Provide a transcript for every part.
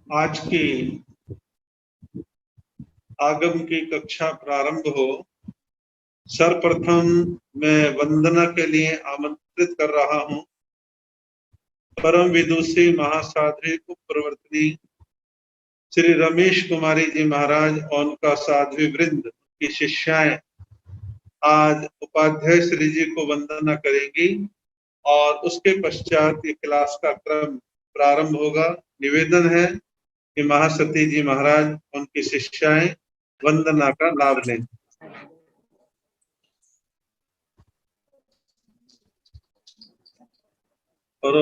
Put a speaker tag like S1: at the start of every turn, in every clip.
S1: आज की आगम की कक्षा प्रारंभ हो। सर्वप्रथम मैं वंदना के लिए आमंत्रित कर रहा हूं परम विदुषी महासाध्वी प्रवर्तनी श्री रमेश कुमारी जी महाराज और उनका साध्वी वृंद की शिष्याएं आज उपाध्याय श्री जी को वंदना करेंगी और उसके पश्चात ये क्लास का क्रम प्रारंभ होगा। निवेदन है कि महासती जी महाराज उनकी शिष्याएं वंदना का लाभ लें। और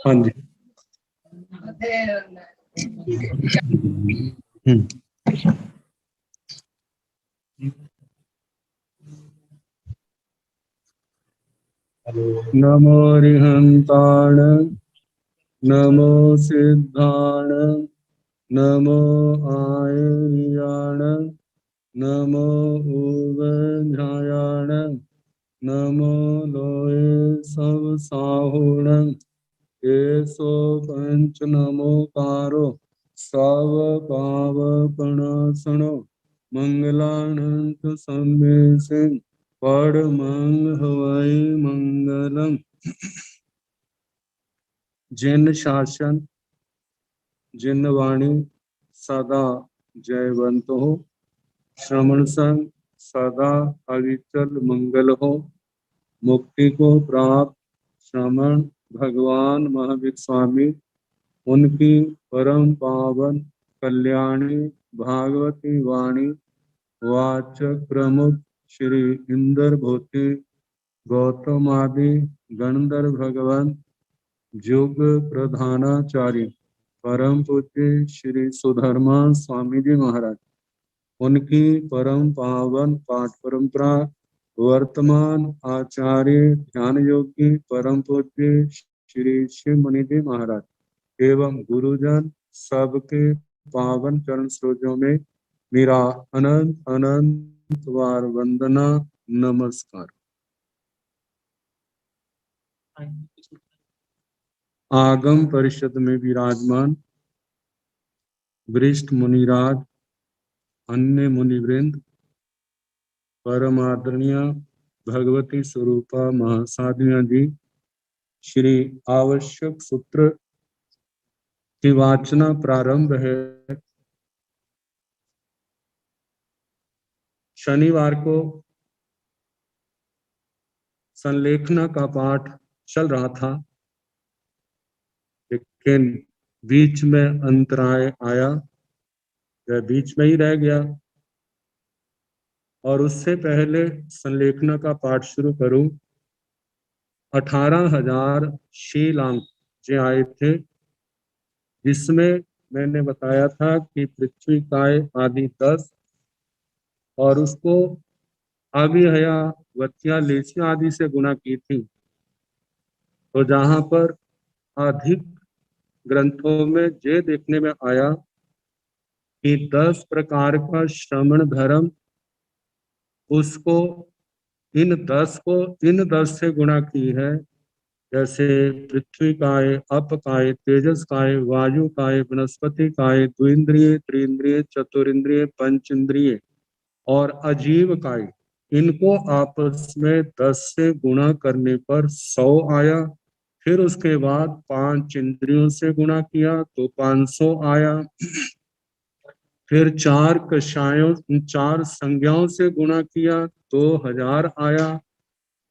S1: हाँ जी नमो रिहंताण नमो सिद्धाण नमो आयर्याण नमो उवध्यायाण नमो लोये सब साहुण एसो पंच नमोकारो सव पावपणासनो मंगलानंत सम्मेसिं परमं हवै मंगलम। जिन शासन जिन वाणी सदा जयवंत हो, श्रवण संग सदा अविचल मंगल हो। मुक्ति को प्राप्त श्रमण भगवान महावीर स्वामी उनकी परम पावन कल्याणी भागवती वाणी वाचक प्रमुख श्री इंद्र भूति गौतम आदि गणधर भगवान युग प्रधानाचार्य परम पूज्य श्री सुधर्मा स्वामी जी महाराज उनकी परम पावन पाठ परंपरा वर्तमान आचार्य ध्यान योगी परम पूज्य श्री शिव मुनि जी महाराज एवं गुरुजन सबके पावन चरण सरोजों में मेरा अनंत अनंत वार वंदना नमस्कार। आगम परिषद में विराजमान वरिष्ठ मुनिराज अन्य मुनिवृंद परम आदरणीय भगवती स्वरूपा महासाध्विया जी श्री आवश्यक सूत्र की वाचना प्रारंभ है। शनिवार को संलेखना का पाठ चल रहा था, लेकिन बीच में अंतराय आया, वह बीच में ही रह गया। और उससे पहले संलेखना का पाठ शुरू करूं, 18,000 शीलांक जो आए थे, जिसमें मैंने बताया था कि पृथ्वी काय आदि 10 और उसको अविहया वत्या लेसिया आदि से गुणा की थी। तो जहां पर अधिक ग्रंथों में ये देखने में आया कि 10 प्रकार का श्रवण धर्म, उसको इन 10 से गुणा की है। जैसे पृथ्वी काय, अप काय, तेजस काय, वायु काय, वनस्पति काय, द्विंद्रिय, त्रिंद्रिय, चतुरिंद्रिय, पंच इंद्रिय और अजीव काय, इनको आपस में 10 से गुणा करने पर 100 आया। फिर उसके बाद 5 इंद्रियों से गुणा किया तो 500 आया। फिर 4 कषायों 4 संज्ञाओं से गुणा किया 2000 आया।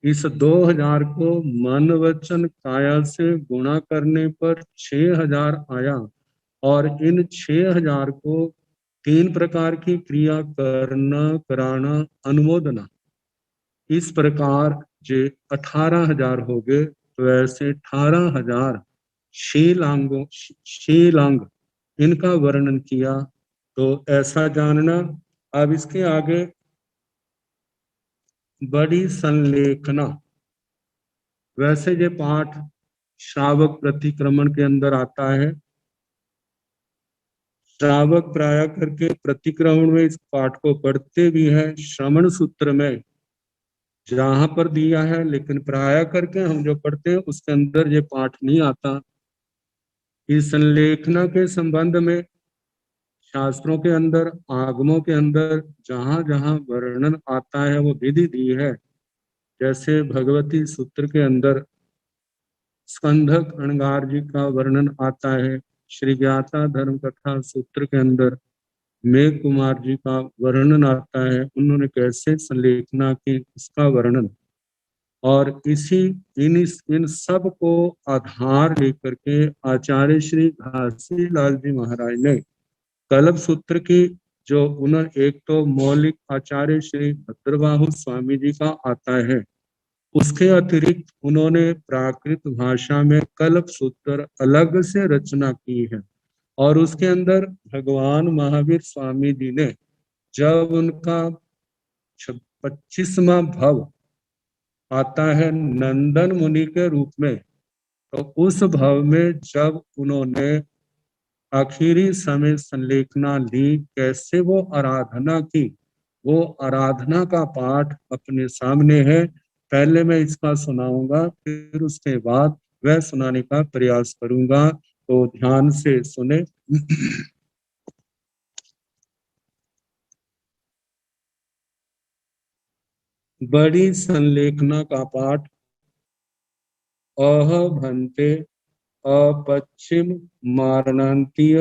S1: इस 2000 को मन वचन काया से गुणा करने पर 6000 आया। और इन 6000 को 3 प्रकार की क्रिया करना, कराना, अनुमोदना, इस प्रकार जे 18,000 हो गए। तो ऐसे 18,000 शीलांगों शीलांग इनका वर्णन किया। तो ऐसा जानना। अब इसके आगे बड़ी संलेखना। वैसे ये पाठ श्रावक प्रतिक्रमण के अंदर आता है। श्रावक प्राय करके प्रतिक्रमण में इस पाठ को पढ़ते भी है, श्रवण सूत्र में जहां पर दिया है, लेकिन प्राय करके हम जो पढ़ते हैं उसके अंदर ये पाठ नहीं आता। इस संलेखना के संबंध में शास्त्रों के अंदर, आगमों के अंदर जहां जहां वर्णन आता है वो विधि दी है। जैसे भगवती सूत्र के अंदर स्कंधक अणगार जी का वर्णन आता है। श्री ज्ञाता धर्म कथा सूत्र के अंदर मेघ कुमार जी का वर्णन आता है, उन्होंने कैसे संलेखना की उसका वर्णन। और इन सब को आधार लेकर के आचार्य श्री घासी लाल जी महाराज ने कल्प सूत्र की जो उन्होंने, एक तो मौलिक आचार्य श्री भद्रबाहु स्वामी जी का आता है, उसके अतिरिक्त उन्होंने प्राकृत भाषा में कल्प सूत्र अलग से रचना की है। और उसके अंदर भगवान महावीर स्वामी जी ने जब उनका 25वां भव आता है नंदन मुनि के रूप में, तो उस भव में जब उन्होंने आखिरी समय संलेखना ली, कैसे वो आराधना की, वो आराधना का पाठ अपने सामने है। पहले मैं इसका सुनाऊंगा, फिर उसके बाद वह सुनाने का प्रयास करूंगा, तो ध्यान से सुने। बड़ी संलेखना का पाठ। अह भन्ते अपश्चिम मारणांतीय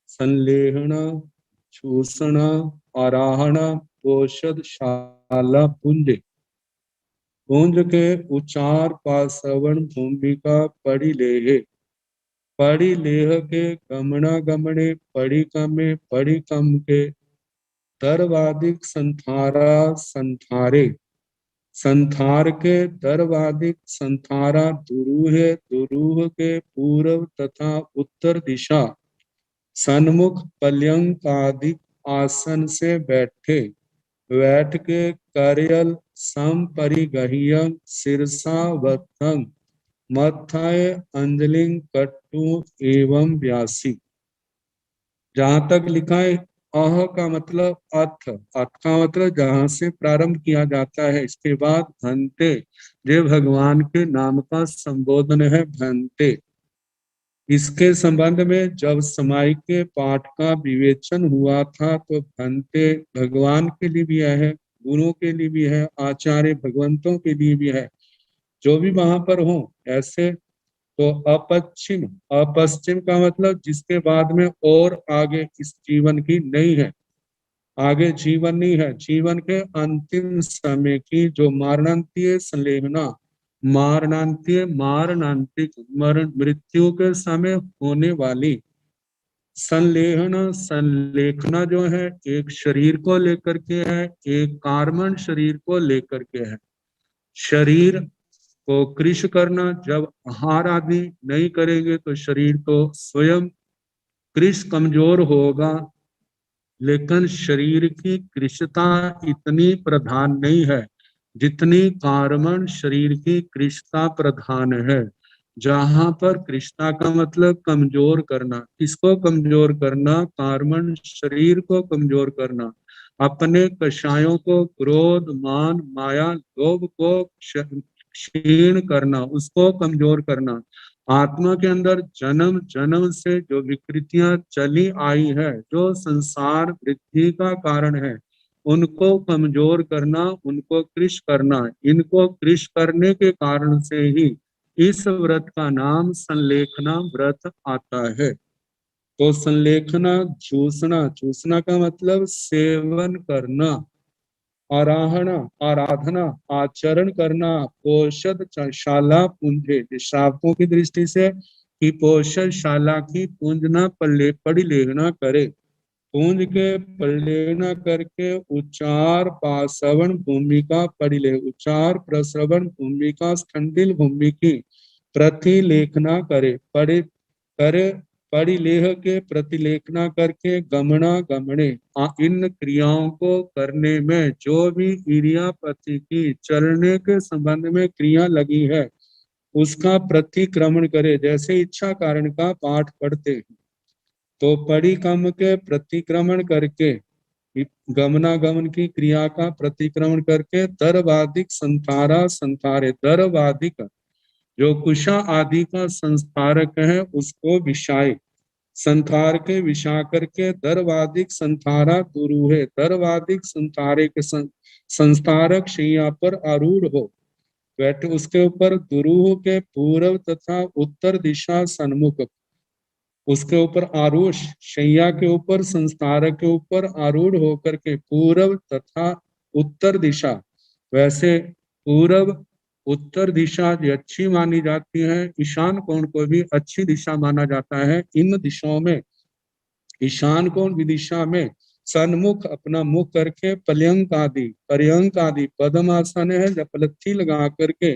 S1: संलेहन चूषण आराहण पोषदशाला पुंज। पुंज के उच्चार पासवण भूमिका पड़ी लेहे। पड़ी लेह के गमना गमने पड़ी कमे पड़ी कम के दरवादिक संथारा संथारे। संथार के दरवादिक संथारा दुरूह दुरूह के पूर्व तथा उत्तर दिशा सन्मुख पर्यंकादिक आसन से बैठे। बैठ के करियल सम परिगह्य सिरसा वत्थं मत्थाय अंजलिं कट्टु एवं व्यासी। जहां तक लिखा है अह का मतलब अथ, अथ का मतलब जहां से प्रारंभ किया जाता है। इसके बाद भंते, जो भगवान के नाम का संबोधन है, भंते। इसके संबंध में जब समाई के पाठ का विवेचन हुआ था तो भंते भगवान के लिए भी है, गुरुओं के लिए भी है, आचार्य भगवंतों के लिए भी है, जो भी वहां पर हो ऐसे। तो अपश्चिम, अपश्चिम का मतलब जिसके बाद में और आगे इस जीवन की नहीं है, आगे जीवन नहीं है, जीवन के अंतिम समय की जो मारणांतीय संलेहना, मारणांतीय मारणांतिक मरण मृत्यु के समय होने वाली संलेहन संलेखना जो है, एक शरीर को लेकर के है, एक कार्बन शरीर को लेकर के है। शरीर को कृश करना, जब आहार आदि नहीं करेंगे तो शरीर तो स्वयं कृश कमजोर होगा, लेकिन शरीर की कृशता इतनी प्रधान नहीं है जितनी कार्बन शरीर की कृशता प्रधान है। जहां पर कृशता का मतलब कमजोर करना, किसको कमजोर करना, कार्बन शरीर को कमजोर करना, अपने कषायों को, क्रोध मान माया लोभ को क्षीण करना, उसको कमजोर करना। आत्मा के अंदर जन्म जन्म से जो विकृतियां चली आई है, जो संसार वृद्धि का कारण है, उनको कमजोर करना, उनको कृश करना, इनको कृश करने के कारण से ही इस व्रत का नाम संलेखना व्रत आता है। तो संलेखना चूसना, चूसना का मतलब सेवन करना, आराहना आराधना, आचरण करना, पोषद शाला पुंजे, श्रावकों की दृष्टि से कि पोषद शाला की पूंजना पल्ले पड़ी लेखना करे, पूंज के पल्लेना करके उच्चार पासवन भूमि का परिले, उच्चार प्रश्रवण भूमि का स्खंडिल भूमि की प्रतिलेखना करे, पड़े करे परिलेह के प्रतिलेखना करके गमना गमने, इन क्रियाओं को करने में जो भी इरियापति की चलने के संबंध में क्रिया लगी है उसका प्रतिक्रमण करे। जैसे इच्छा कारण का पाठ पढ़ते हैं तो परिक्रम के प्रतिक्रमण करके, गमनागमन की क्रिया का प्रतिक्रमण करके दर्वादिक संतारा संतारे, दर्वादिक जो कुशा आदि का संस्कारक है उसको विषाय, संथार के विषा करके दर्वादिक संथारा गुरु है, दर्वादिक संथारे के संस्कारक शैया पर आरूढ़ हो बैठे, उसके ऊपर दुरूह के पूर्व तथा उत्तर दिशा सन्मुख, उसके ऊपर आरूढ़ शैया के ऊपर संस्कारक के ऊपर आरूढ़ होकर के पूर्व तथा उत्तर दिशा, वैसे पूर्व उत्तर दिशा अच्छी मानी जाती है, ईशान कोण को भी अच्छी दिशा माना जाता है। इन दिशाओं में ईशान कोण विदिशा में सन्मुख अपना मुख करके पर्यंक आदि पद्मासन है, जपलथी लगा करके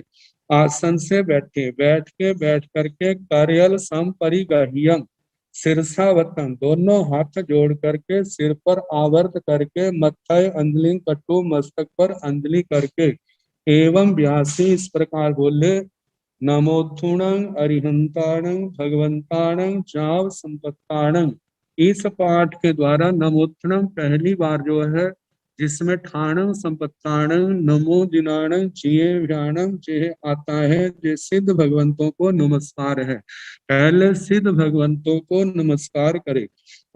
S1: आसन से बैठ करके कार्यल संपरिगह्यम, शीर्षावतन दोनों हाथ जोड़ करके सिर पर आवर्त करके मत्थय अंजलि कटु मस्तक पर अंजलि करके एवं व्यासी इस प्रकार बोले, नमोत्थुणं अरिहंताणं भगवंताणं जाव संपत्ताणं। इस पाठ के द्वारा नमोत्थुणं पहली बार जो है जिसमें ठाणं संपत्ताणं नमो दिनाणं जिये व्याणं जे आता है, जे सिद्ध भगवंतों को नमस्कार है, पहले सिद्ध भगवंतों को नमस्कार करे।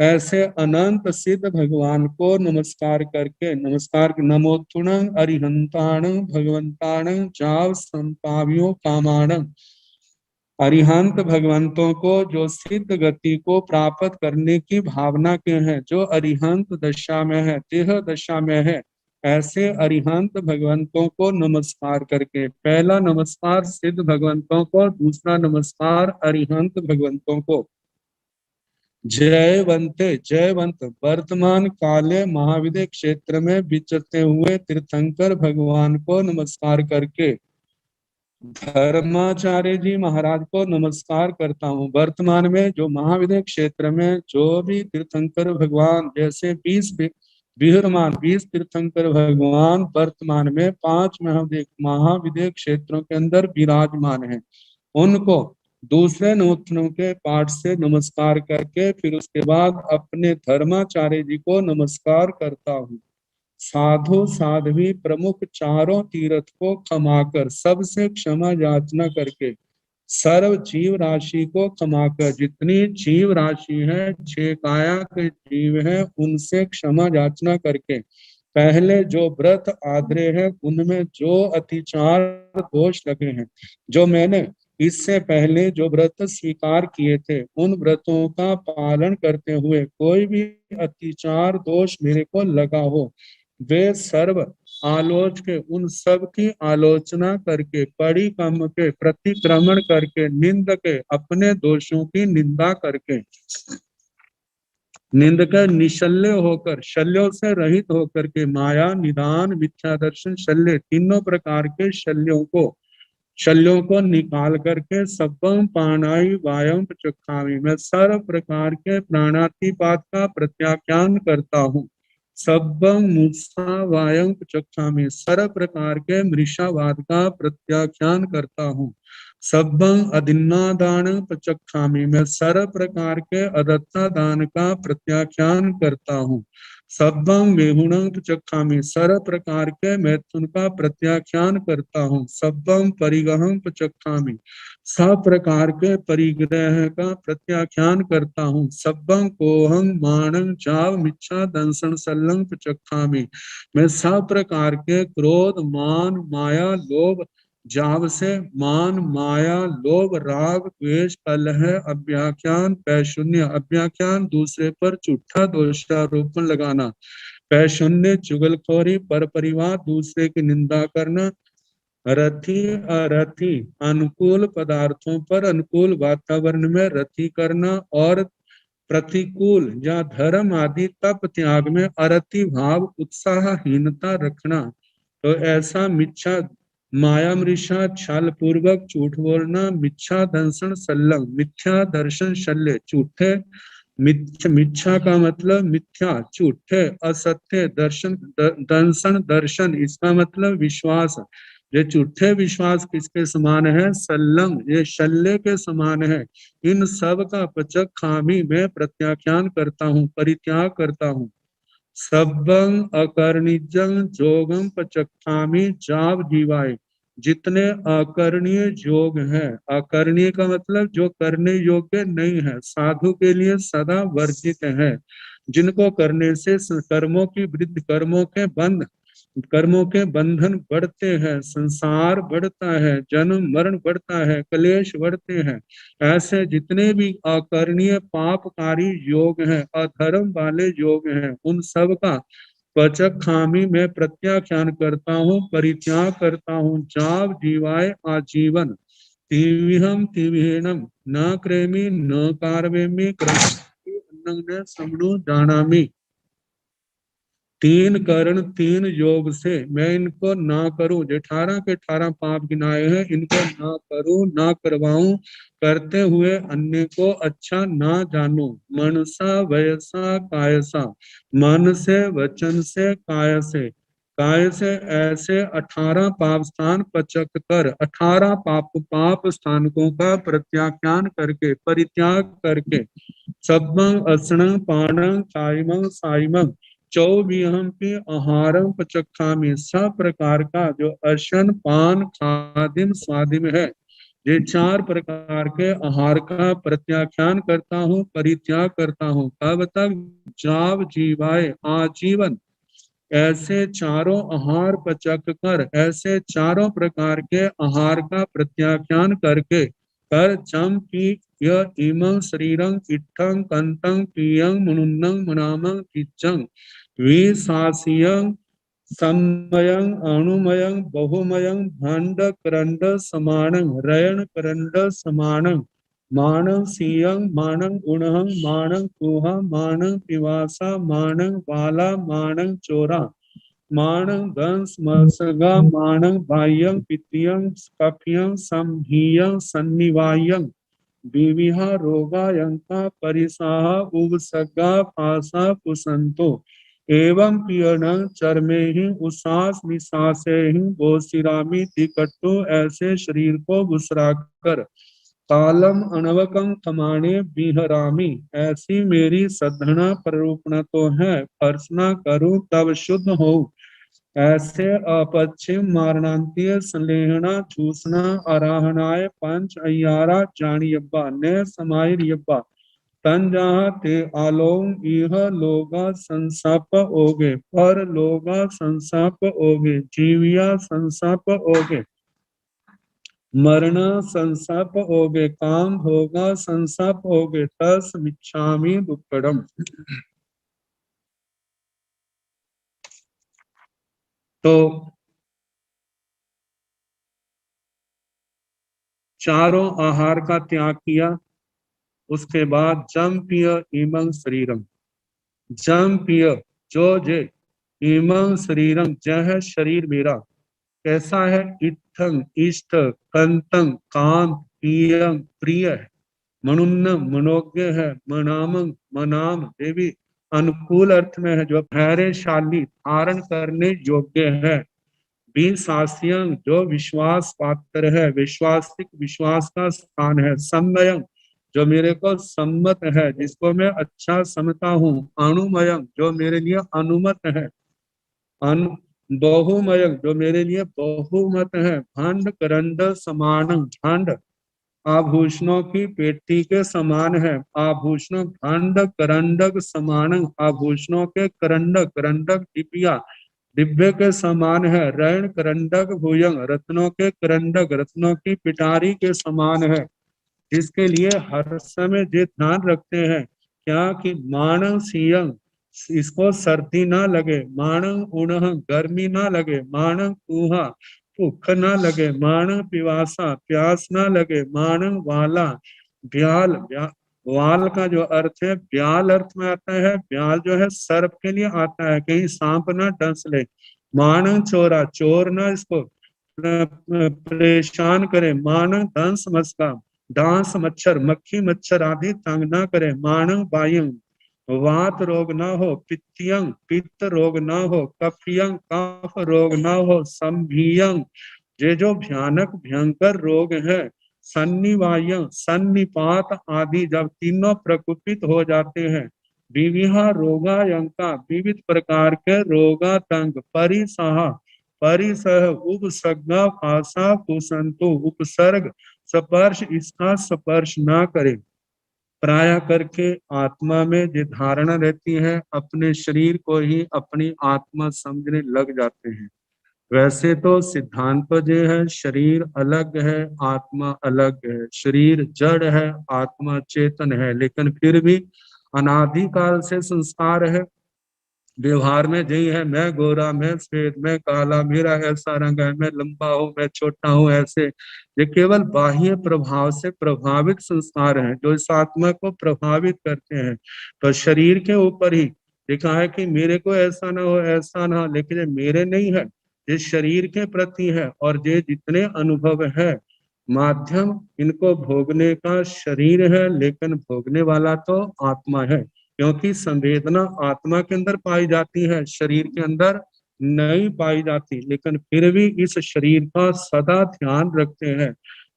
S1: ऐसे अनंत सिद्ध भगवान को नमस्कार करके, नमस्कार नमोत्थुणं अरिहंताणं भगवंताणं जाव संपाव्यो कामाणं, अरिहंत भगवंतों को जो सिद्ध गति को प्राप्त करने की भावना के हैं, जो अरिहंत दशा में है, देह दशा में है, ऐसे अरिहंत भगवंतों को नमस्कार करके, पहला नमस्कार सिद्ध भगवंतों को, दूसरा नमस्कार अरिहंत भगवंतों को। जयवंत वर्तमान काले महाविद्य क्षेत्र में विचरते हुए तीर्थंकर भगवान को नमस्कार करके धर्माचार्य जी महाराज को नमस्कार करता हूँ। वर्तमान में जो महाविद्य क्षेत्र में जो भी तीर्थंकर भगवान, जैसे 20 तीर्थंकर भगवान वर्तमान में 5 महाविद्य क्षेत्रों के अंदर विराजमान है, उनको दूसरे नमोत्थनों के पाठ से नमस्कार करके फिर उसके बाद अपने धर्माचार्य जी को नमस्कार करता हूँ। साधु साध्वी प्रमुख चारों तीर्थ को क्षमाकर, सबसे क्षमा याचना करके, सर्व जीव राशि को क्षमाकर, जितनी जीव राशि है 6 काया के जीव है उनसे क्षमा याचना करके, पहले जो व्रत आद्रे हैं उनमें जो अतिचार दोष लगे हैं, जो मैंने इससे पहले जो व्रत स्वीकार किए थे उन व्रतों का पालन करते हुए कोई भी अतिचार दोष मेरे को लगा हो, वे सर्व आलोच के उन सब की आलोचना करके, परिक्रम के प्रतिक्रमण करके, निंद के अपने दोषों की निंदा करके, निंद कर निशल्य होकर, शल्यों से रहित होकर के, माया निदान मिथ्या दर्शन शल्य तीनों प्रकार के शल्यों को निकाल करके, सबम प्राणायु वायम चक्षामि, मैं सर्व प्रकार के प्राणातिपात का प्रत्याख्यान करता हूँ। सबम मूर्छा वायम चक्षामि, सर्व प्रकार के मृषावाद का प्रत्याख्यान करता हूँ। सबम अदिन्नादान चक्षामि, मैं सर्व प्रकार के अदत्ता दान का प्रत्याख्यान करता हूँ। सबम मेहुणं चक्षामि, सर्व प्रकार के मैथुन का प्रत्याख्यान करता हूँ। सबम परिगहं चक्षामि, सब प्रकार के परिग्रह का प्रत्याख्यान करता हूँ। सब्बं कोहं मानं चाव मिच्छा दंसन सल्लं पचक्खामि। मैं सब प्रकार के क्रोध, मान, माया, लोभ, जाव से मान, माया, लोभ, राग, द्वेष, कलह, अव्याख्यान, पैशून्य। अव्याख्यान दूसरे पर झूठा दोषारोपण लगाना। पैशून्य चुगलखोरी, पर परिवार, दूसरे की निंदा करना। रथी अरथी, अनुकूल पदार्थों पर अनुकूल वातावरण में रथी करना और प्रतिकूल या धर्म आदि तप त्याग में अरति भाव, उत्साहहीनता रखना। तो ऐसा मिच्छा, माया मृषा, छल पूर्वक झूठ बोलना। मिच्छा दंशन सल्लम, मिथ्या दर्शन शल्य, झूठे। मिच्छा का मतलब मिथ्या, झूठे, असत्य दर्शन। दंशन दर्शन, इसका मतलब विश्वास। ये झूठे विश्वास किसके समान है? सल्लम, ये शल्य के समान है। इन सब का पचक खामी में प्रत्याख्यान करता हूँ, परित्याग करता हूँ। सब्बं अकर्णिजं जोगम पचक्षामि जाव जीवाय। जितने अकरणीय योग है, अकरणीय का मतलब जो करने योग्य नहीं है, साधु के लिए सदा वर्जित है, जिनको करने से कर्मों की वृद्धि, कर्मों के बंधन बढ़ते हैं, संसार बढ़ता है, जन्म मरण बढ़ता है, क्लेश बढ़ते हैं। ऐसे जितने भी अकरणीय पापकारी योग हैं, अधर्म वाले योग हैं, उन सब का पचक खामी में प्रत्याख्यान करता हूँ, परित्याग करता हूँ। जाव जीवाय आजीवन। तिविहम तिविहीनम न क्रेमी न कारवेमी क्रमि अन्नं न समनु जानामि। तीन करण तीन योग से मैं इनको ना करूं, जो 18 के 18 पाप गिनाए हैं, इनको ना करूं, ना करवाऊं, करते हुए अन्य को अच्छा ना जानूं। मनसा वयसा कायसा, मन से, वचन से, काय से। काय से ऐसे 18 पाप स्थान पचक कर, 18 पाप स्थानकों का प्रत्याख्यान करके, परित्याग करके। सब्बं असणं पाणं कायमं सायमं चौविहंपि आहारम पचक्षामि। सब प्रकार का जो अर्शन, पान, खादिम, स्वादिम है, ये 4 प्रकार के आहार का प्रत्याख्यान करता हूँ, परित्याग करता हूँ। कब तक? जाव जीवाय आजीवन। ऐसे चारों आहार पचक कर, ऐसे चारों प्रकार के आहार का प्रत्याख्यान करके, कर चम पी यह इमं शरीरं इत्थं कंतं पियं मुनुन्नं मनामं किच्चं विसासियं समयं अणुमयं बहुमयं भंड करंड समानं रयण करंड समानं मानं सीयं मानं गुणहं मानं कुहं मानं पिवासा मानं बाला मानं चोरा मानं दंस मसगा मानं बाह्यं पित्तियं कफियं संहीयं सन्निवायं विविहा रोगा यंता परिसाह उपसर्गा पासा कुसंतो एवं पियन चरमे ही उसास निसासे ही गोसिरामी तिकट्टो। ऐसे शरीर को बुसराकर कालम अनवकम कमाने बिहरामी। ऐसी मेरी सधना प्ररूपणा तो है, अर्चना करूं तब शुद्ध हो। ऐसे अपच्छिम मारणांतीय संलेहना चूसना आराहनाय पंच अय्यारा जानियब्बा ने समायर यब्बा तन जहाँ ते आलोम इह लोगा संसाप ओगे, पर लोगा संसाप ओगे, जीविया संसाप ओगे, मरना संसाप ओगे, काम भोगा संसाप ओगे, तस मिच्छामि दुक्कडम। तो चारों आहार का त्याग किया, उसके बाद जम पिय इमं शरीरम। जम पिय, जो जे, इमं शरीरम, जह है शरीर मेरा। कैसा है? इत्थं इष्ट, कंतं काम, प्रियं प्रिय है, मनुन्नम मनोज्ञ है, मनामं मनाम देवी अनुकूल अर्थ में है, जो धैर्यशाली, धारण करने योग्य है। विसास्यं, जो विश्वास पात्र है, विश्वासिक, विश्वास का स्थान है। सम्मयं, जो मेरे को सम्मत है, जिसको मैं अच्छा समझता हूँ। अणुमयं, जो मेरे लिए अनुमत है। अनु बहुमयं, जो मेरे लिए बहुमत है। भंड करंड समान, भंड आभूषणों की पेटी के समान है। आभूषण भांड करंडक समान, आभूषणों के करंडक, करंडक डिबिया डिब्बे के समान है। रण करंडक भुजंग, रत्नों के करंडक रत्नों की पिटारी के समान है। जिसके लिए हर समय ये ध्यान रखते हैं क्या कि मानव सियंग, इसको सर्दी ना लगे, मानव उणह गर्मी ना लगे, मानव कुहा भूख ना लगे, मानव पिवासा प्यास ना लगे, मानव वाला ब्याल वाल का जो अर्थ है ब्याल अर्थ में आता है। ब्याल जो है सर्प के लिए आता है, कहीं सांप ना डस ले। मानव चोरा, चोर ना इसको परेशान करे। मानव दंस मस्का, डांस मच्छर मक्खी मच्छर आदि तंग ना करे। मानव वायु वात रोग ना हो, पित्तियंग पित्त रोग ना हो, कफियंग कफ रोग ना हो, संभियंग ये जो भयानक भयंकर रोग है, सन्निवाय सन्निपात आदि जब तीनों प्रकोपित हो जाते हैं, विविहा रोगायंका विविध प्रकार के रोगातंक, परिसहा परिसह उपसर्ग आशा कुसंतु उपसर्ग स्पर्श, इसका स्पर्श ना करे। प्राय करके आत्मा में जो धारणा रहती है अपने शरीर को ही अपनी आत्मा समझने लग जाते हैं। वैसे तो सिद्धांत तो ये है शरीर अलग है आत्मा अलग है, शरीर जड़ है आत्मा चेतन है, लेकिन फिर भी अनादि काल से संस्कार है। व्यवहार में यही है, मैं गोरा मैं श्वेत मैं काला, मेरा ऐसा रंग है, मैं लंबा हूँ मैं छोटा हूँ, ऐसे ये केवल बाह्य प्रभाव से प्रभावित संस्कार हैं जो इस आत्मा को प्रभावित करते हैं। तो शरीर के ऊपर ही लिखा है कि मेरे को ऐसा ना हो ऐसा ना हो, लेकिन ये मेरे नहीं है, ये शरीर के प्रति है। और ये जितने अनुभव है माध्यम इनको भोगने का शरीर है, लेकिन भोगने वाला तो आत्मा है, क्योंकि संवेदना आत्मा के अंदर पाई जाती है शरीर के अंदर नहीं पाई जाती। लेकिन फिर भी इस शरीर का सदा ध्यान रखते हैं,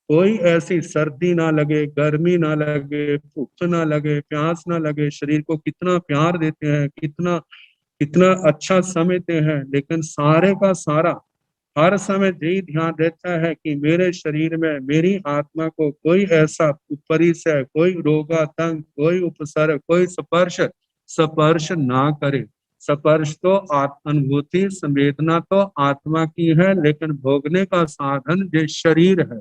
S1: कोई ऐसी सर्दी ना लगे, गर्मी ना लगे, भूख ना लगे, प्यास ना लगे। शरीर को कितना प्यार देते हैं, कितना कितना अच्छा समझते हैं, लेकिन सारे का सारा हर समय यही ध्यान रहता है कि मेरे शरीर में मेरी आत्मा को कोई ऐसा परिचय, कोई रोगातंक, कोई उपसर्ग, कोई स्पर्श स्पर्श ना करे। स्पर्श तो अनुभूति संवेदना तो आत्मा की है, लेकिन भोगने का साधन ये शरीर है।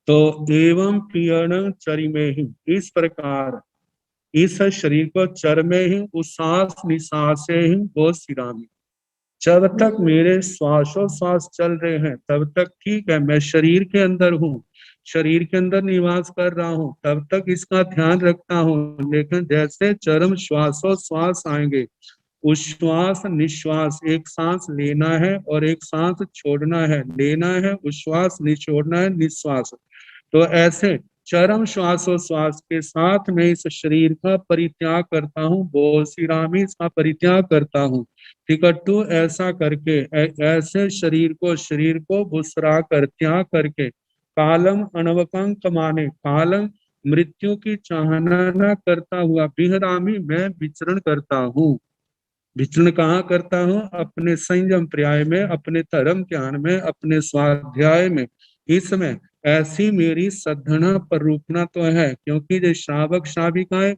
S1: तो एवं प्रियण चरि में ही, इस प्रकार इस शरीर को चर में ही उसास निसास से ही वो सिरामी। जब तक मेरे श्वासोश्वास चल रहे हैं तब तक ठीक है, मैं शरीर के अंदर हूँ, शरीर के अंदर निवास कर रहा हूँ, तब तक इसका ध्यान रखता हूँ। लेकिन जैसे चरम श्वासोश्वास आएंगे, उश्वास निश्वास, एक सांस लेना है और एक सांस छोड़ना है, लेना है उश्वास निछोड़ना है निश्वास। तो ऐसे चरम श्वासोश्वास के साथ मैं इस शरीर का परित्याग करता हूँ, बोसिरामी इसका परित्याग करता हूँ। टिकट्टू ऐसा करके ऐसे शरीर को भुसरा कर त्याग करके, कालम अनवकंक माने, कालम मृत्यु की चाहना न करता हुआ, बिहरामी मैं विचरण करता हूँ। विचरण कहाँ करता हूँ? अपने संयम पर्याय में, अपने धर्म ज्ञान में, अपने स्वाध्याय में। इसमें ऐसी मेरी सद्धना पर रूपना तो है, क्योंकि जो श्रावक श्राविकाएं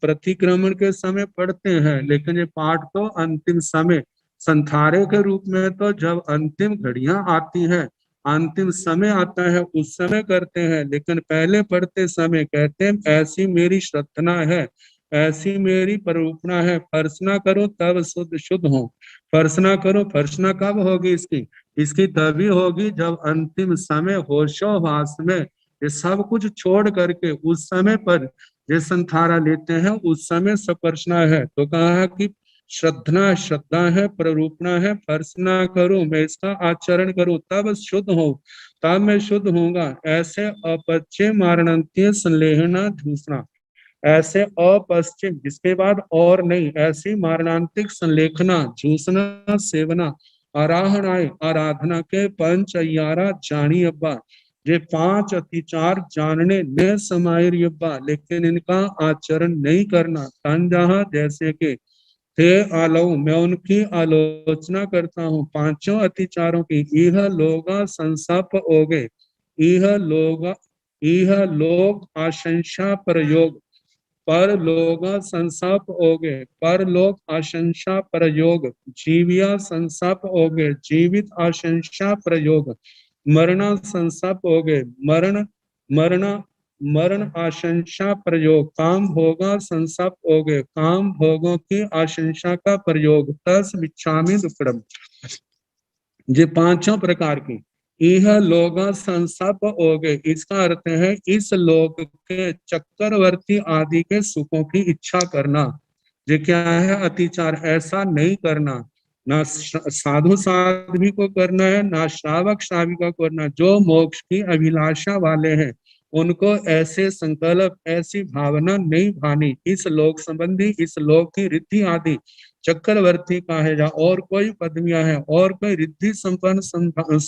S1: प्रतिक्रमण के समय पढ़ते हैं, लेकिन ये पाठ तो अंतिम समय संथारे के रूप में, तो जब अंतिम घड़ियां आती हैं, अंतिम समय आता है, उस समय करते हैं। लेकिन पहले पढ़ते समय कहते हैं ऐसी मेरी श्रद्धना है, ऐसी मेरी परूपना है, फर्सना करो तब शुद्ध शुद्ध हो। फर्सना करो, फर्सना कब होगी इसकी? इसकी तभी होगी जब अंतिम समय होशोवास में ये सब कुछ छोड़ करके उस समय पर ये संथारा लेते हैं, उस समय स्पर्शना है। तो कहा कि श्रद्धना श्रद्धा है, प्ररूपना है, फर्सना करो, मैं इसका आचरण करूं तब शुद्ध हो, तब मैं शुद्ध होऊंगा। ऐसे अपच्य मारणंत्य संलेहना दूसरा, ऐसे अपश्चिम जिसके बाद और नहीं, ऐसी मारणांतिक संलेखना झूसना सेवना आराहनाए आराधना के पंच अयारा जानी अब्बा, ये पांच अतिचार जानने ने समायर यब्बा, लेकिन इनका आचरण नहीं करना। तन जहाँ जैसे के थे आलो, मैं उनकी आलोचना करता हूँ, पांचों अतिचारों की। यह लोगा संसप हो गए, इह लोग आशंसा प्रयोग, परलोक संसप होगे, परलोक आशंसा प्रयोग, जीविया संसप होगे, जीवित आशंसा प्रयोग, मरण संसप होगे, मरण मरण मरण आशंसा प्रयोग, काम भोगा संसप होगे, काम भोगों की आशंसा का प्रयोग, तस विच्छामि दुक्कड़म। ये पांचों प्रकार की यह लोग संसप हो गए, इसका अर्थ है इस लोक के चक्रवर्ती आदि के सुखों की इच्छा करना। ये क्या है? अतिचार। ऐसा नहीं करना, ना साधु साध्वी को करना है, ना श्रावक श्राविका को करना। जो मोक्ष की अभिलाषा वाले हैं उनको ऐसे संकल्प, ऐसी भावना नहीं भानी। इस लोक संबंधी, इस लोक की रिद्धि आदि चक्रवर्ती का है, या और कोई पदवियां है और कोई रिद्धि संपन्न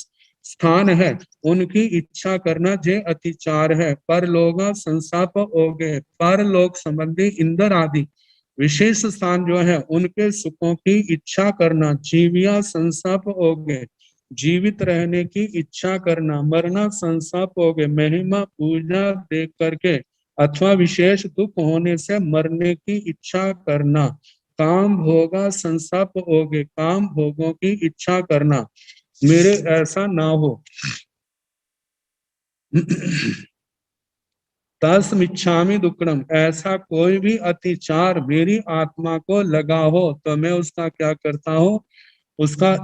S1: स्थान है, उनकी इच्छा करना जे अतिचार है। परलोक संसाप हो गए, परलोक संबंधी इंद्र आदि विशेष स्थान जो है उनके सुखों की इच्छा करना। जीविया संसाप हो गए, जीवित रहने की इच्छा करना। मरना संसाप हो गए, महिमा पूजा देख करके अथवा विशेष दुख होने से मरने की इच्छा करना। काम भोगा संसप होगे, काम भोगों की इच्छा करना, मेरे ऐसा ना हो। तस मिच्छामि दुक्कड़म, ऐसा कोई भी अतिचार मेरी आत्मा को लगा हो तो मैं उसका क्या करता हूँ? उसका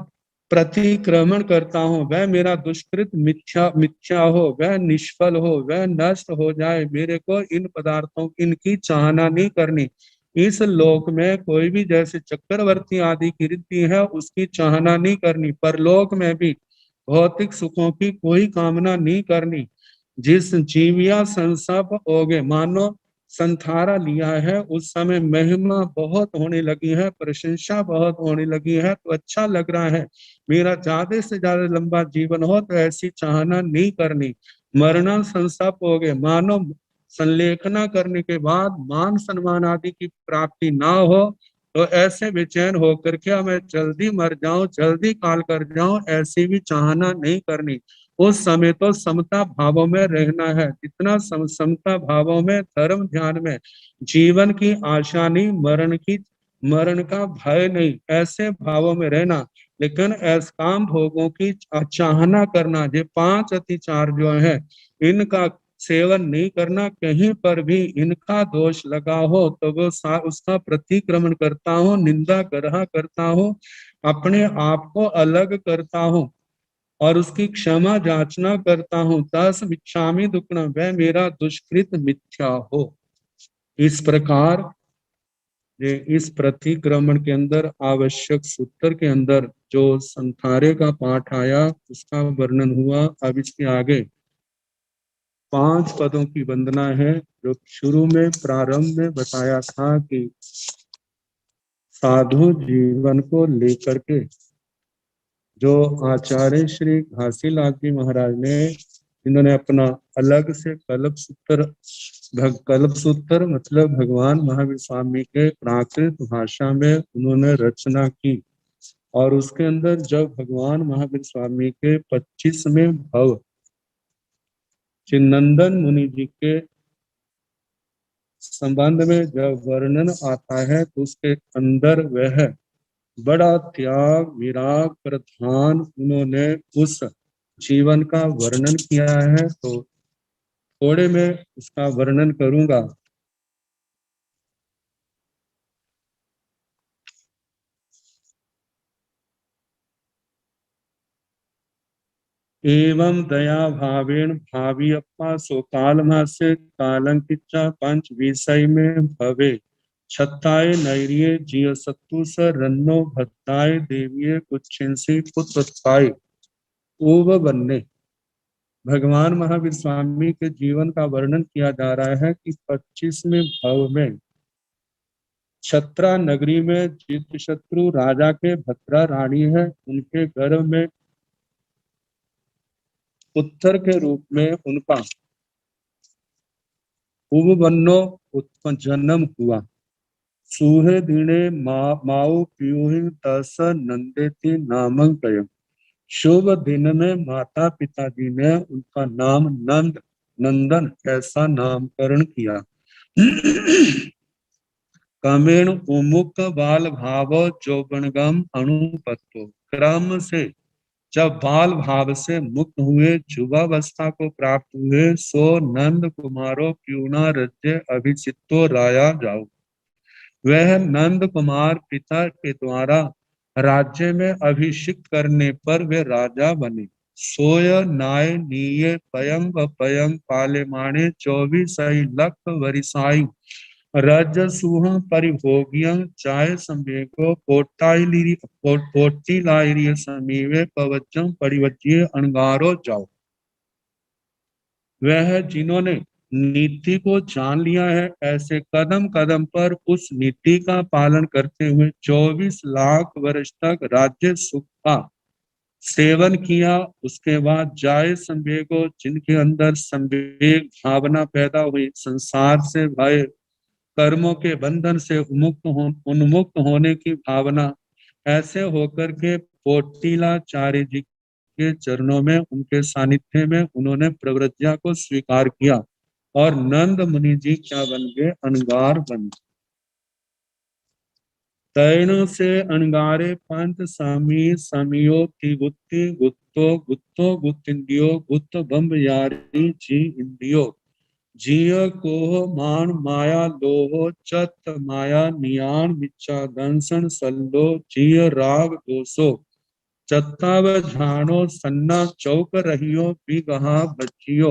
S1: प्रतिक्रमण करता हूँ। वह मेरा दुष्कृत मिथ्या मिथ्या हो, वह निष्फल हो, वह नष्ट हो जाए। मेरे को इन पदार्थों, इनकी चाहना नहीं करनी। इस लोक में कोई भी जैसे चक्रवर्ती आदि की रीति है उसकी चाहना नहीं करनी। परलोक में भी भौतिक सुखों की कोई कामना नहीं करनी। जिस जीविया संसप हो गए, मानो संथारा लिया है, उस समय महिमा बहुत होने लगी है, प्रशंसा बहुत होने लगी है, तो अच्छा लग रहा है मेरा ज्यादा से ज्यादा लंबा जीवन हो, तो ऐसी चाहना नहीं करनी। मरना संसप हो गए, मानो संलेखना करने के बाद मान सम्मान आदि की प्राप्ति ना हो, तो ऐसे बेचैन होकर के मैं जल्दी मर जाऊं, जल्दी काल कर जाऊं, ऐसी भी चाहना नहीं करनी। उस समय तो समता भावों में रहना है। जितना समता भावों में, धर्म ध्यान में, जीवन की आशा नहीं, मरण का भय नहीं, ऐसे भावों में रहना। लेकिन ऐस काम भोगों की चाहना करना, ये पांच अतिचार जो है इनका सेवन नहीं करना। कहीं पर भी इनका दोष लगा हो तो वो उसका प्रतिक्रमण करता हूँ, निंदा ग्रह करता हूँ, अपने आप को अलग करता हूँ और उसकी क्षमा जाचना करता हूँ। तस मिच्छामि दुक्कड़म, वह मेरा दुष्कृत मिथ्या हो। इस प्रकार ये इस प्रतिक्रमण के अंदर आवश्यक सूत्र के अंदर जो संथारे का पाठ आया उसका वर्णन हुआ। अब इसके आगे 5 पदों की वंदना है, जो शुरू में प्रारंभ में बताया था कि साधु जीवन को लेकर के जो आचार्य श्री घासीलाल जी महाराज ने, इन्होंने अपना अलग से कल्प सूत्र मतलब भगवान महावीर स्वामी के प्राकृत भाषा में उन्होंने रचना की। और उसके अंदर जब भगवान महावीर स्वामी के 25वें भव चिन्नंदन मुनि जी के संबंध में जब वर्णन आता है तो उसके अंदर वह बड़ा त्याग विराग प्रधान उन्होंने उस जीवन का वर्णन किया है। तो थोड़े में उसका वर्णन करूंगा। एवं दया भावेण भावी अपा सो काल से कालंकिचा पंच विषय में भवे छत्ताए नैरिये जिय सत्तु स रन्नो भत्ताए देवीय कुच्छिंसी पुत्र ऊब बन्ने। भगवान महावीर स्वामी के जीवन का वर्णन किया जा रहा है कि 25वें भव में छत्रा नगरी में चित शत्रु राजा के भद्रा रानी है, उनके गर्भ में पुत्र के रूप में उनका उपबन्नो उत्पन्न जन्म हुआ। सूहे दीने माऊ पीयूहि तस नंदेति नामं कयम। शुभ दिन में माता पिताजी ने उनका नाम नंदन ऐसा नामकरण किया। कमेण उमुक बाल भाव चौबनगम अनुपत्तो, क्रम से जब बाल भाव से मुक्त हुए, युवावस्था को प्राप्त हुए, सो नंद कुमारो क्यूना रज्य अभिषिक्तो राया जाओ। वह नंद कुमार पिता के द्वारा राज्य में अभिषिक्त करने पर वे राजा बने। सोय नाय नीये पयंग पयंग पालेमाणे 24 लख वरिसाई रजसुह परिभोग्यं चाय संवेगो पोट्टिलायिरिय समीवे पवच्चम परिवच्य अणगारो जाओ। वह जिन्होंने नीति को जान लिया है, ऐसे कदम कदम पर उस नीति का पालन करते हुए 24 लाख वर्ष तक राज्य सुख का सेवन किया। उसके बाद जाय संवेगो, जिनके अंदर संवेग भावना पैदा हुई, संसार से भय कर्मों के बंधन से उन्मुक्त होने की भावना, ऐसे होकर के पोटिलाचार्य जी के चरणों में, उनके सानिध्य में उन्होंने प्रव्रज्ञा को स्वीकार किया और नंद मुनि जी क्या बन गए? अणगार बन गए। तैनो से अणगारे पंथ सामी समियो की गुत्ती गुत्तो गुत्तो गुत्तिंदियो गुत्त बम्ब यारी जी इंदियो जिय कोह मान माया लोहो चत माया नियान मिच्छा दंसन सल्लो जिय राग दोसो चत्ताव झानो सन्ना चौक रहियो बिगहा बचियो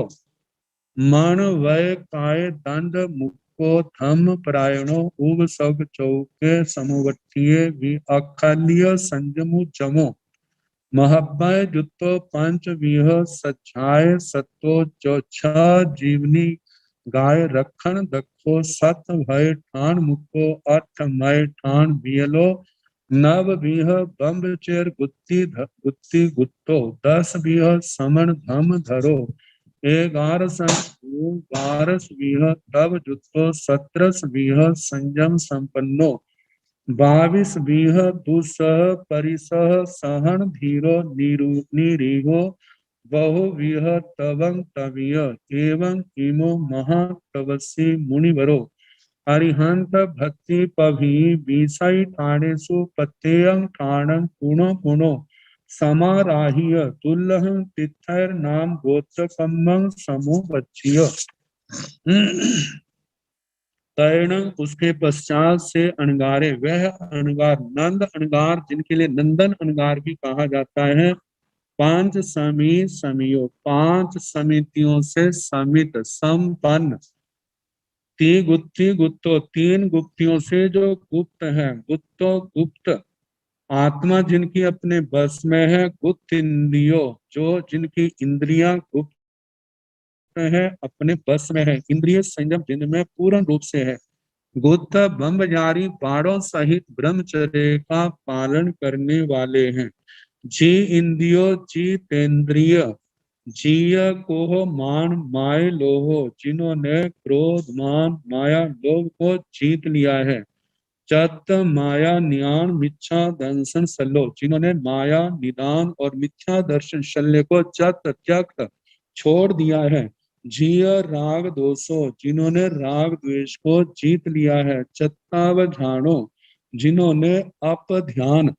S1: मन वय काय दंड मुक्को धम परायणो उब सब चौके समुवट्ठिये भी अखल्य संजमु जमो महब्बय जुत्तो पंच विह सच्चाय सत्तो जो छ जीवनी गाय रखन दखो सत भय ठान मुक्को अठ मय ठान बियलो नव बीह बम्ब चेर गुत्ती गुत्तो 10 बीह समन धम धरो 11 बीह तब जुत्तो 17 बीह संयम संपन्नो 22 बीह दुसह परिसह सहन धीरो निरीहो बहु विह तवं तविय एवं इमो महातवसी मुनिवरो अरिहंत भक्ति पभी बीसाई ठाणेसु पत्यं ठाणं पुनो पुनो समाराह्य तुल्लहं तिथैर नाम गोत्रकम्मं समुपच्चिय। तैणं उसके पश्चात से अणगारे, वह अणगार नंद अणगार, जिनके लिए नंदन अणगार भी कहा जाता है, 5 समी समियो, 5 समितियों से समित संपन्न, गुत्ती गुत्तो, 3 गुप्तियों से जो गुप्त है, गुप्तो गुप्त आत्मा जिनकी अपने बस में है, गुप्त इंद्रियो जो जिनकी इंद्रियां गुप्त है, अपने बस में है, इंद्रिय संयम जिनमें पूर्ण रूप से है, गुप्त ब्रह्मचारी बाणों सहित ब्रह्मचर्य का पालन करने वाले हैं। जी इंद्रियो जी तेंद्रिय जीय कोह मान माय लोहो, जिन्होंने क्रोध मान माया लोभ को जीत लिया है। चत माया नियान मिथ्या दर्शन सल्लो, जिन्होंने माया निदान और मिथ्या दर्शन शल्य को चत त्यक्त छोड़ दिया है। जिय राग दोषो, जिन्होंने राग द्वेष को जीत लिया है। चत्ताव ध्यानो, जिन्होंने अप ध्यान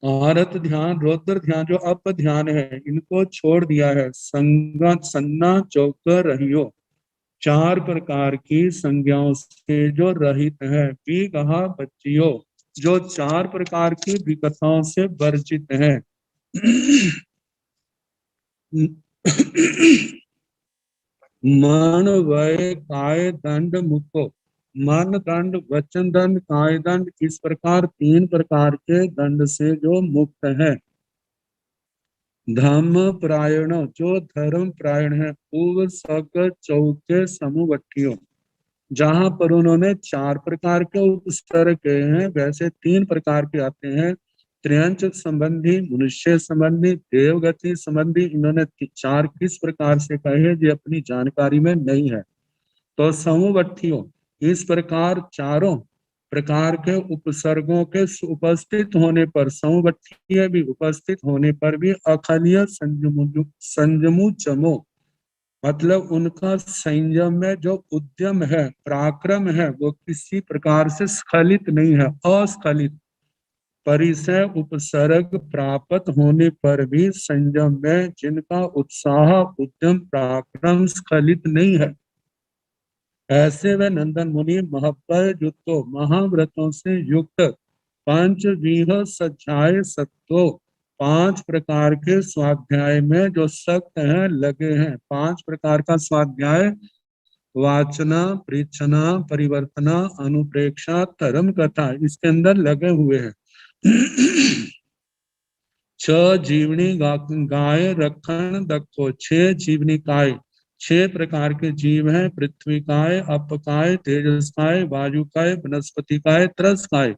S1: आरत ध्यान रौद्र ध्यान जो अप ध्यान है, इनको छोड़ दिया है। संगत सन्ना चौकर रहियो, 4 प्रकार की संज्ञाओं से जो रहित है। भी कहा बच्चियों, जो 4 प्रकार की विकथाओं से वर्जित है। मन वय काय दंड मुको, मन दंड वचन दंड काय दंड, इस प्रकार 3 प्रकार के दंड से जो मुक्त है। धम्म प्रायण, जो धर्म प्रायण है। पूर्व सग चौके समुवट्ठियों, जहां पर उन्होंने 4 प्रकार के उपस्तर कहे हैं, वैसे 3 प्रकार के आते हैं। त्र्यंच संबंधी, मनुष्य संबंधी, देवगति संबंधी, इन्होंने 4 किस प्रकार से कहे हैं, ये अपनी जानकारी में नहीं है। तो समुवट्ठियों, इस प्रकार चारों प्रकार के उपसर्गों के उपस्थित होने पर, समवर्तीय भी उपस्थित होने पर भी अखलीय संजमु चमो, मतलब उनका संयम में जो उद्यम है, पराक्रम है, वो किसी प्रकार से स्खलित नहीं है, अस्खलित। परिसय उपसर्ग प्राप्त होने पर भी संयम में जिनका उत्साह, उद्यम, पराक्रम स्खलित नहीं है, ऐसे वे नंदन मुनि महबल युक्तो, महाव्रतों से युक्त, पंचविह सज्जाए सत्तो, 5 प्रकार के स्वाध्याय में जो सक्त हैं, लगे हैं। 5 प्रकार का स्वाध्याय, वाचना, परीक्षना, परिवर्तना, अनुप्रेक्षा, धर्म कथा, इसके अंदर लगे हुए हैं। छ जीवनी गाय रखण दखो, 6 जीवनी काय, 6 प्रकार के जीव हैं, पृथ्वी काय, अप काय, तेजस काय, वायु काय, वनस्पति काय, त्रस काय।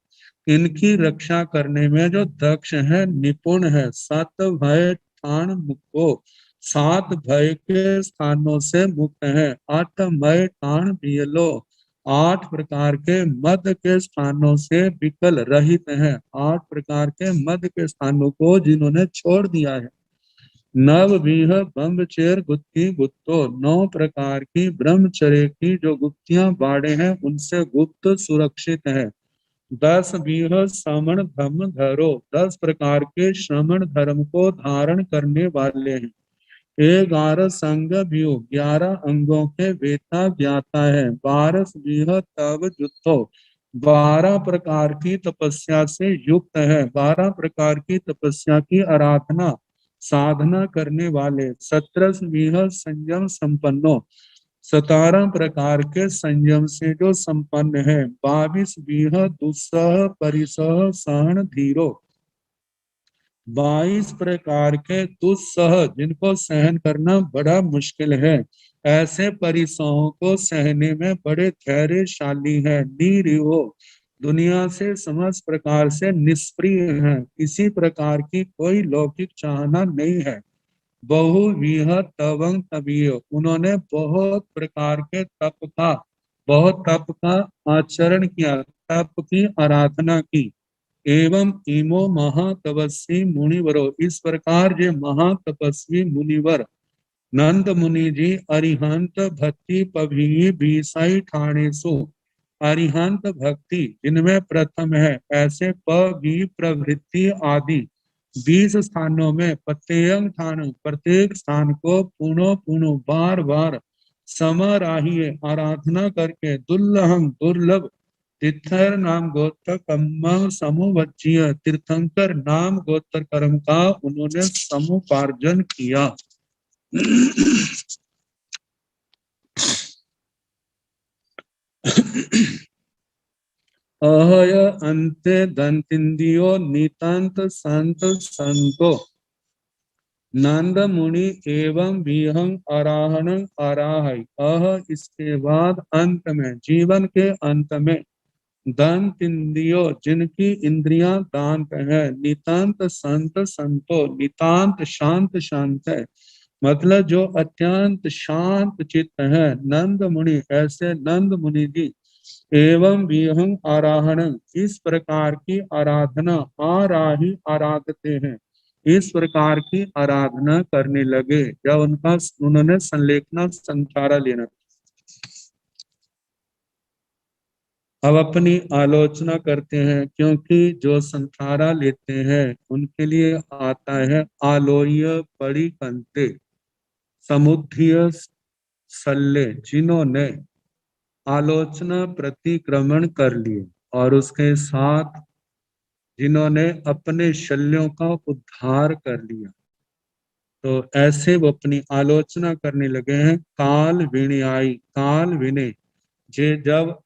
S1: इनकी रक्षा करने में जो दक्ष है, निपुण है। 7 भय ठाण मुको, 7 भय के स्थानों से मुक्त है। 8 मय ठाण बियलो, 8 प्रकार के मद के स्थानों से विकल रहित है। 8 प्रकार के मद के स्थानों को जिन्होंने छोड़ दिया है। नव विह बम्बचेर गुत्ती गुप्तो, 9 प्रकार की ब्रह्मचर्य की जो गुप्तियां बाड़े हैं, उनसे गुप्त सुरक्षित है। 10 विह श्रमण धर्म धरो, 10 प्रकार के श्रमण धर्म को धारण करने वाले हैं। 11 संग व्यू, 11 अंगों के वेता ज्ञाता है। 12 विह तव जुत्थो, 12 प्रकार की तपस्या से युक्त है। 12 प्रकार की तपस्या की आराधना, साधना करने वाले। 17 विह संयम संपन्नो, 17 प्रकार के संयम से जो संपन्न है। 22 विह दुस्सह परिसह सहन धीरो, 22 प्रकार के दुस्सह, जिनको सहन करना बड़ा मुश्किल है, ऐसे परिसहों को सहने में बड़े धैर्यशाली है। निरीहो, दुनिया से समस्त प्रकार से निष्प्रिय है, किसी प्रकार की कोई लौकिक चाहना नहीं है। बहुविह तवंग तबीय, उन्होंने बहुत प्रकार के तप का, बहुत तप का आचरण किया, तप की आराधना की। एवं इमो महातपस्वी मुनिवरो, इस प्रकार जो महातपस्वी मुनिवर नंद मुनि जी अरिहंत भक्ति पभी बीसाई ठाणे सो, अरिहंत भक्ति जिनमें प्रथम है, ऐसे पभी प्रवृत्ति आदि 20 स्थानों में प्रत्येक स्थान, प्रत्येक स्थान को पुनः पुनः बार बार समराहिए आराधना करके, दुर्लभम दुर्लभ तीर्थर नाम गोत्र कर्म समुवज्जीय, तीर्थंकर नाम गोत्र कर्म का उन्होंने समुपार्जन किया। अहय अंते दंतिंदियो नितांत संत संतो, नंद मुनि एवं विहंग अराहण अराहय। अह, इसके बाद अंत में, जीवन के अंत में, दंत इंद्रियो, जिनकी इंद्रियां दांत है, नितांत संत संतो, नितांत शांत शांत है, मतलब जो अत्यंत शांत चित्त है, नंद मुनि, ऐसे नंद मुनि जी एवं विहंग आराहण, इस प्रकार की आराधना, आराही आराधते हैं, इस प्रकार की आराधना करने लगे जब उनका उन्होंने संलेखना संचारा लेना। अब अपनी आलोचना करते हैं, क्योंकि जो संसारा लेते हैं उनके लिए आता है आलोय पड़ी कंते समुद्धिय सल्ले, जिन्होंने आलोचना प्रतिक्रमण कर लिए और उसके साथ जिन्होंने अपने शल्यों का उद्धार कर लिया, तो ऐसे वो अपनी आलोचना करने लगे हैं। काल विनयाई, काल विनय, जे जब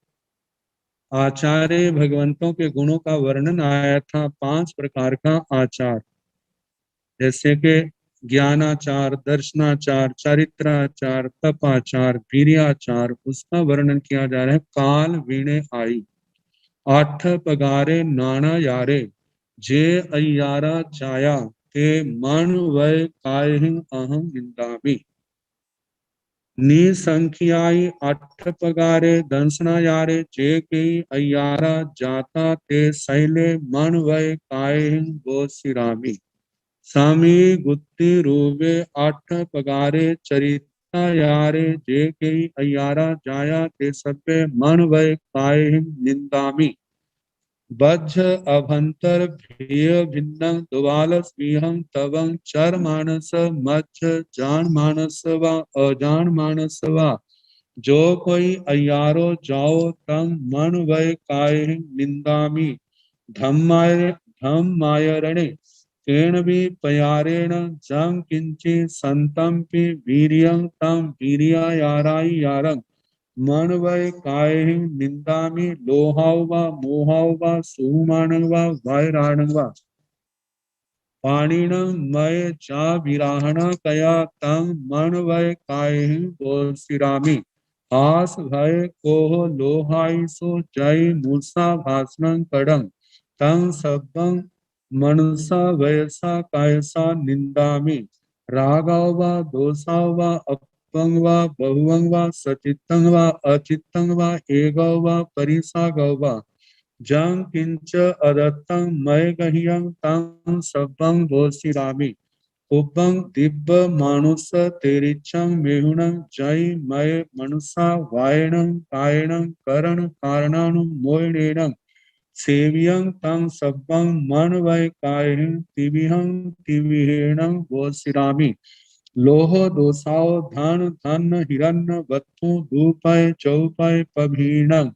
S1: आचार्य भगवंतों के गुणों का वर्णन आया था, 5 प्रकार का आचार, जैसे कि ज्ञानाचार, दर्शनाचार, चारित्राचार, तपाचार, वीर्याचार, उसका वर्णन किया जा रहा है। काल वीणे आई, 8 पगारे नाना यारे, जे अयारा चाया के मन वय कायहिं अहं निंदामि। निसंख्याई अठ पगारे दंसना यारे जे के अयारा जाता ते सैले मन वय काय गो सिरामी सामी गुत्ती रूबे अठ पगारे चरिता यारे जे के अयारा जाया ते सभे मन वय काय निंदामी बज्झ अभंतर भेय भिन्नं दुवाल स्पीहं तवं चर मानस मच्छ जान मानस व अजान मानस वा जो कोई अयारो जाओ तम मन वय काय निंदामी धम्मायरणे केण भी पयारेण जम किंचि संतम पि वीर्यं तम वीर्यायाराय यारं मन वय काय निंदामी लोहाव वा मोहाव वा सुमानं वा वैराणं वा पाणिन मय चा विराहण कया तंग मन वय काय गोसिरामी आस भय कोह लोहाई सो जय मूसा भाषण कड़ंग तंग सबं मनसा वयसा कायसा निंदामी रागाव वा दोषाव वा अपंग वा बहुवंग वा सचित्तं वा अचित्तं वा एगव वा परिसागव वा जं किंच अदत्तं मय गह्यं तं सब्बं घोषिरामि उब्बं दिव्य मानुष तेरिच्छं मेहुणं जय मय मनुषा वायणं कायणं करण कारणानुमोयणेन सेव्यं तं सब्बं मन वय कायं तिविहं तिविहेणं घोषिरामि लोह दोषाओ धन धन हिरण्य वत्थु धूपय चौपय पभीणं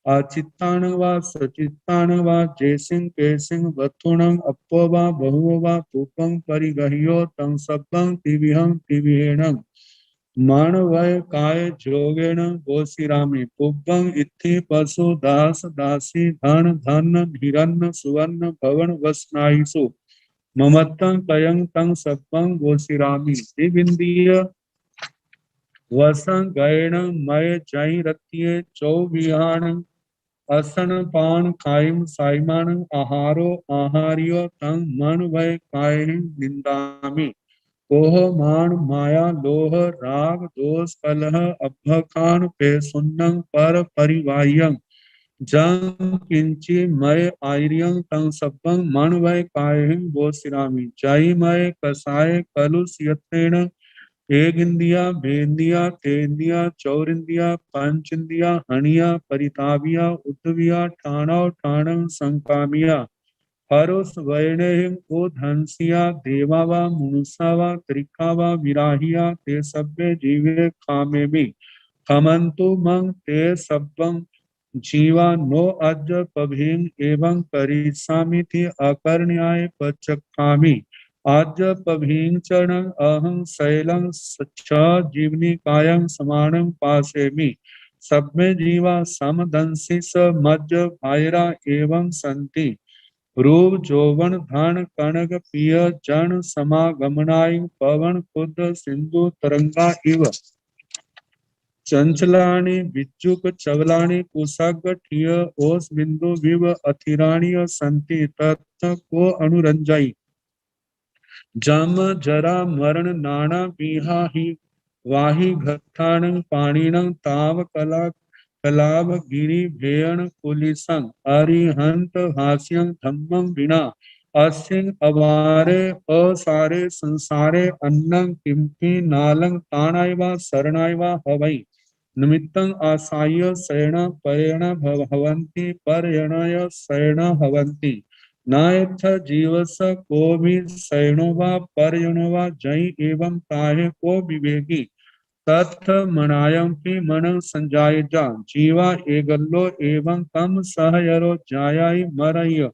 S1: अचित्तान वा सचित्तान वा जयसिंह केसिंह वत्थुणं अपो वा बहु वा पूपं परिगह्यो तं सब्बं तिविहं तिविहेणं मन वय काय जोगेण गोसिरामि पुब्बं इत्थि पशु दास दासी धन धन हिरण्य सुवर्ण भवन वसनाईसु ममत्तं कयं तं सब्बं गोसिरामि दिविंदीय वसं गैण मय जय रत्ये चौविहान असन पान खाइम साइमान आहारो आहार्यो तं मन वय काय निंदामि कोह मान माया लोह राग दोष कलह अभ्यखान पे सुन्नं पर परिवाह्यं जं किंचि मय आर्यं तं सब्बं मन वय कायं गोसिरामि जय मय कसाय कलुषयत्रेण एक इंदिया बेंदिया तेंदिया चौरिंदिया पंचिंदिया हणिया परिताविया उद्विया ठाणव ठाणं संकामिया हरुष वैणेहिं को धनसिया देवावा मुनुसावा त्रिकावा विराहिया ते सभ्य जीवे खामेमि खमंतु मंग ते सब्बं जीवा नो अज पभीम एवं करिष्यामि थि अकर्ण्याय पचक्खामि आज पभींचरणं अहं शैलं छ जीवनी कायं समानं पासेमि सब्मे जीवा समदंसि स मज्ज भायरा एवं संति रूप जोवन धन कनक पिय जन समागमनाय पवन खुद सिंधु तरंगा इव चंचलानि विज्जुक चवलानि कुसग ठिय ओस बिंदु विव अथिराणि संति तत् को अनुरंजाई जम जरा मरण नाना पीहा ही वाही घत्थानं पाणिनं ताव कला कलाभ गिरि भेयण कुलिसं अरिहंत हास्यं धम्मं विना अस्यं अवारे असारे संसारे अन्नं किंपि नालं ताणाय वा शरणाय वा हवै निमित्तं आसाय शयन परेण भवन्ति परयणाय शयन हवन्ति नायथ जीवस को भी शयनो वा परयणो वा जय एवं ताहे को विवेकी तत्थ मनायं की मन संजाय जा जीवा एगल्लो एवं कम सहयरो जायाय मरय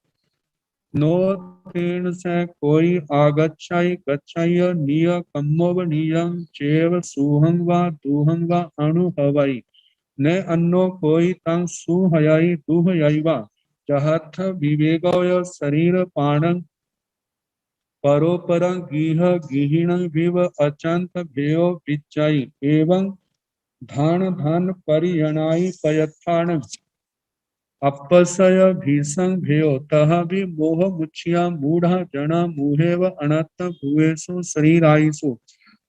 S1: नो तेन से कोई आगच्छाय गच्छाय निय कम्मोव नियं चेव सुहं वा दुहं वा अनुभवै ने अन्नो कोई तं सुहयाय दुहयाय वा जहथ विवेकय शरीर पाणं परोपरं गीह गीहिणं विव अचंत भयो विच्चाई एवं धन धन परियणाई पयत्थान अपसय भीषं भयो तह भी मोह मुच्छिया मूढ़ा जना मुहेव अनंत भुवेषु शरीरायिषु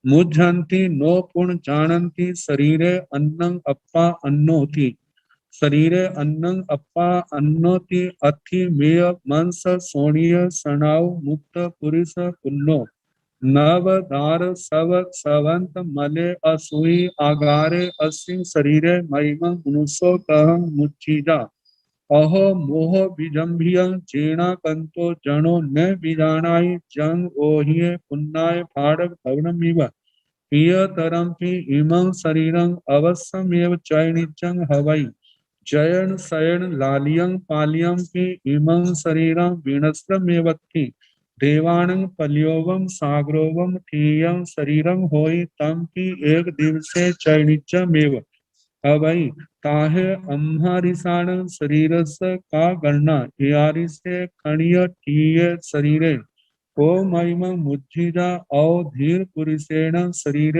S1: मुझंती नो पुण जानंती शरीरे अन्नं अप्पा अन्नोति शरीरे अन्नं अप्पा अन्नोति अथि मेय मंस सोणीय सणाव मुक्त पुरुष पुन्नो नव दार सव सवंत मले असुई आगारे अस्सिं शरीरे महिमा मनुष्यो कहं मुच्चिजा अहो मोह विजंभियं जेना कंतो जनो न विजानाय जंग ओहिए पुन्नाय फाड़क भवनमिव प्रियतरंपि इमं शरीरं अवश्यमेव चैनिचं हवै जयन शयन लालियं पालियं पि इमं शरीरं विनस्रमेवत्ति देवानं पल्योवं सागरोवं ठीयं शरीरं होई तम पि एक दिवसे चैनिचमेव अवै ताहे अम्हारिसाण शरीरस का गणना यारी से खणीय ठीय शरीरे को महिम मुज्जिजा अवधीर पुरुषेण शरीर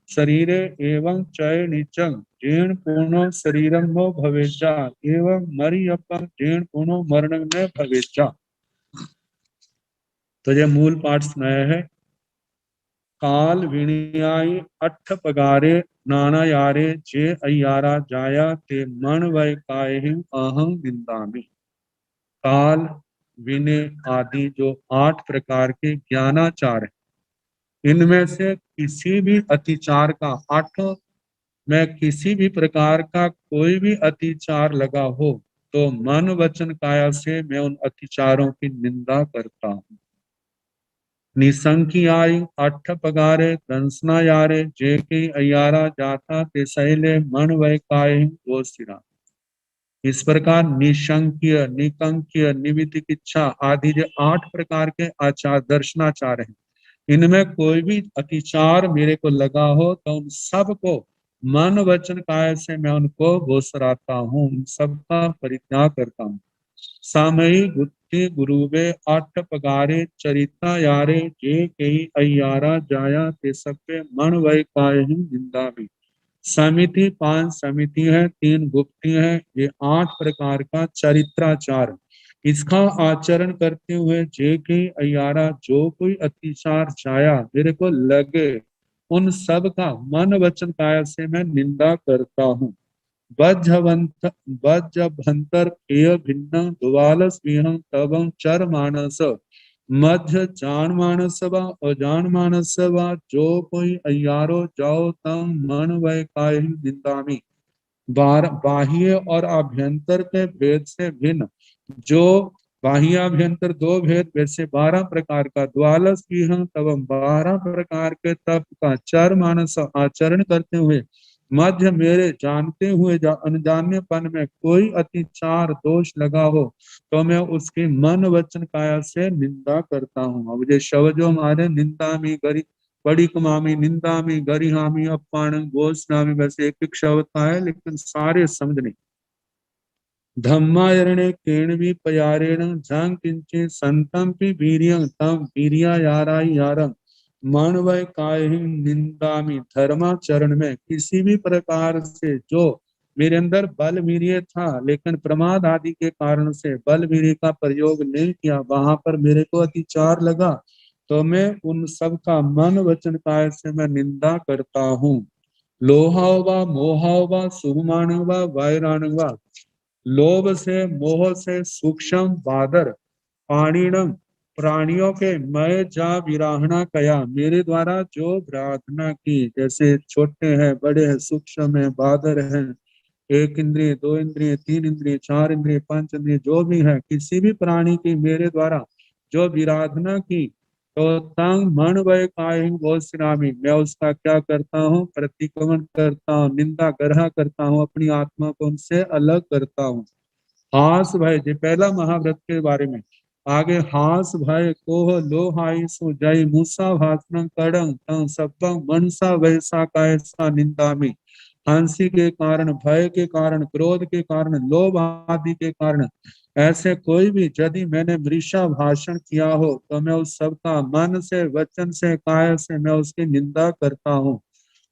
S1: शरीरे एवं चय निचंग जीर्ण पूर्णो शरीरं नो भवेजा एवं मरियप्पं जीर्ण पूर्णो मरणं न भवेजा। तो ये मूल पाठ सुनाया है। काल विनियाय अठ पगारे नाना यारे जे अयारा जाया ते मन वै कायहिं अहं निंदामि। काल विनय आदि जो 8 प्रकार के ज्ञानाचार है, इनमें से किसी भी अतिचार का, आठों में किसी भी प्रकार का कोई भी अतिचार लगा हो तो मन वचन काया से मैं उन अतिचारों की निंदा करता हूँ। निसंख्याय अठ पगारे दंसना यारे जे के अयारा जाता ते सैले मन वै काय गोसिरा। इस प्रकार निशंक्य निकंक्य निवितिकिच्छा आदि जो 8 प्रकार के आचार दर्शनाचार हैं, इनमें कोई भी अतिचार मेरे को लगा हो तो उन सबको मन वचन काय से मैं उनको गोसराता हूँ, उन सबका परित्याग करता हूँ। सामयी गुत्ती गुरुवे अठ पगारे चरिता यारे जे कई अयारा जाया ते सबके मन वै काय निंदा भी। समिति 5 समिति है, 3 गुप्ती है, ये 8 प्रकार का चरित्राचार, इसका आचरण करते हुए जे के अयारा जो कोई अतिचार छाया मेरे को लगे उन सब का मन वचन काया से मैं निंदा करता हूँ। बज्जभंतर एय भिन्न द्वालस विहं तवं चर मानस मध्य जान मानस व अजान मानस व जो कोई अयारो जाओ तम मन वै काय निंदामि। बाह्य और आभ्यंतर के भेद से भिन्न जो बाह्य आभ्यंतर 2 भेद वैसे 12 प्रकार का द्वालस विहं तव 12 प्रकार के तप का चर मानस आचरण करते हुए मध्य मेरे जानते हुए अनजान्यपन में कोई अतिचार दोष लगा हो तो मैं उसकी मन वचन काया से निंदा करता हूँ। अब ये शब्द जो हमारे निंदा में गरी बड़ी कमामी निंदा में गरिहामी अपान घोषणामी, वैसे एक शब्द का है लेकिन सारे समझ नहीं। धम्मायरणे केणवी पयारेण जंग किंचे संतम पी वीर्यं तम वीर्या यारा यारम मन वै काय निंदामी। धर्माचरण में किसी भी प्रकार से जो मेरे अंदर बल वीर्य था लेकिन प्रमाद आदि के कारण से बल वीर्य का प्रयोग नहीं किया, वहां पर मेरे को अतिचार लगा तो मैं उन सब का मन वचन काय से मैं निंदा करता हूँ। लोहाव व मोहाव व सुमान व वैराण व लोभ से मोह से सूक्ष्म बादर पाणिणम प्राणियों के मैं जा विराहना कया, मेरे द्वारा जो प्रार्थना की, जैसे छोटे हैं बड़े हैं सूक्ष्म है बादर है, 1 इंद्रिय 2 इंद्रिय 3 इंद्रिय 4 इंद्रिय 5 इंद्रिय जो भी है, किसी भी प्राणी की मेरे द्वारा जो विराधना की तो तंग मन वै काय गोस्वामी, मैं उसका क्या करता हूँ, प्रतिक्रमण करता हूँ, निंदा ग्रह करता हूँ, अपनी आत्मा को उनसे अलग करता हूँ। हास भय, जो पहला महाव्रत के बारे में, आगे हास भय कोह लोहाई सु जय मूसा भाषण कड़ंग तंग सब्बं मनसा वैसा कैसा निंदामी। हंसी के कारण, भय के कारण, क्रोध के कारण, लोभ आदि के कारण ऐसे कोई भी यदि मैंने मृषा भाषण किया हो तो मैं उस सब का मन से वचन से काय से मैं उसकी निंदा करता हूँ।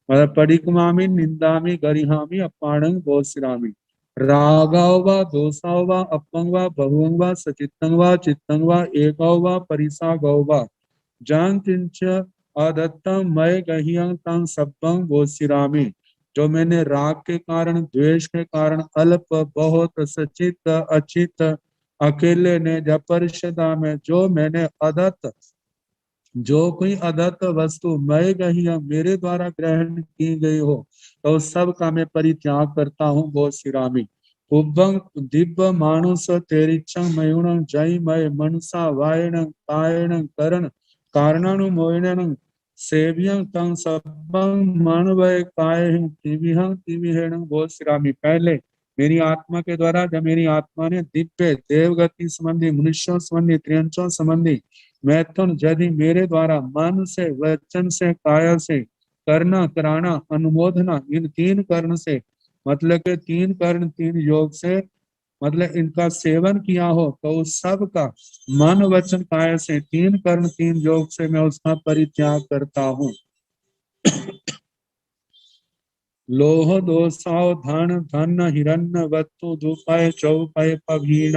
S1: परिकमामी निंदामी गरिहामी अपाणंग बोसरामी। रागाव व दोषाव व अपंग व बहुंग व सचित्तंग व चित्तंग व एकौ व परिसागौ व जान किंच अदत्तम मय गह्यं तं सब्बं गोसिरामि। जो मैंने राग के कारण, द्वेष के कारण, अल्प, बहुत, सचित, अचित, अकेले ने, अपरिषदा में, जो मैंने अदत्त, जो कोई अदत्त वस्तु मैं गही या मेरे द्वारा ग्रहण की गई हो, तो उस सब का मैं परित्याग करता हूँ। वो सिरामी उब्बं दिव्य मानुष तेरिच्छं मयूणं जय मय मनसा वायण कायण करण कारणानुमोयणं सेव्यं तं सब्बं मनवय कायं तिविहं तिविहेण। वो सिरामी पहले मेरी आत्मा के द्वारा, जब मेरी आत्मा ने दिव्य देवगति संबंधी, मनुष्यों संबंधी, त्रियंचों संबंधी मैथुन यदि मेरे द्वारा मन से, वचन से, काया से, करना, कराना, अनुमोदना, इन तीन कर्ण से, मतलब के तीन कर्ण तीन योग से, मतलब इनका सेवन किया हो, तो उस सब का मन वचन काया से, तीन कर्ण तीन योग से मैं उसका परित्याग करता हूँ। लोह दोषाव धन धन हिरण्य वत्तु दुपाय चौपाय पभीण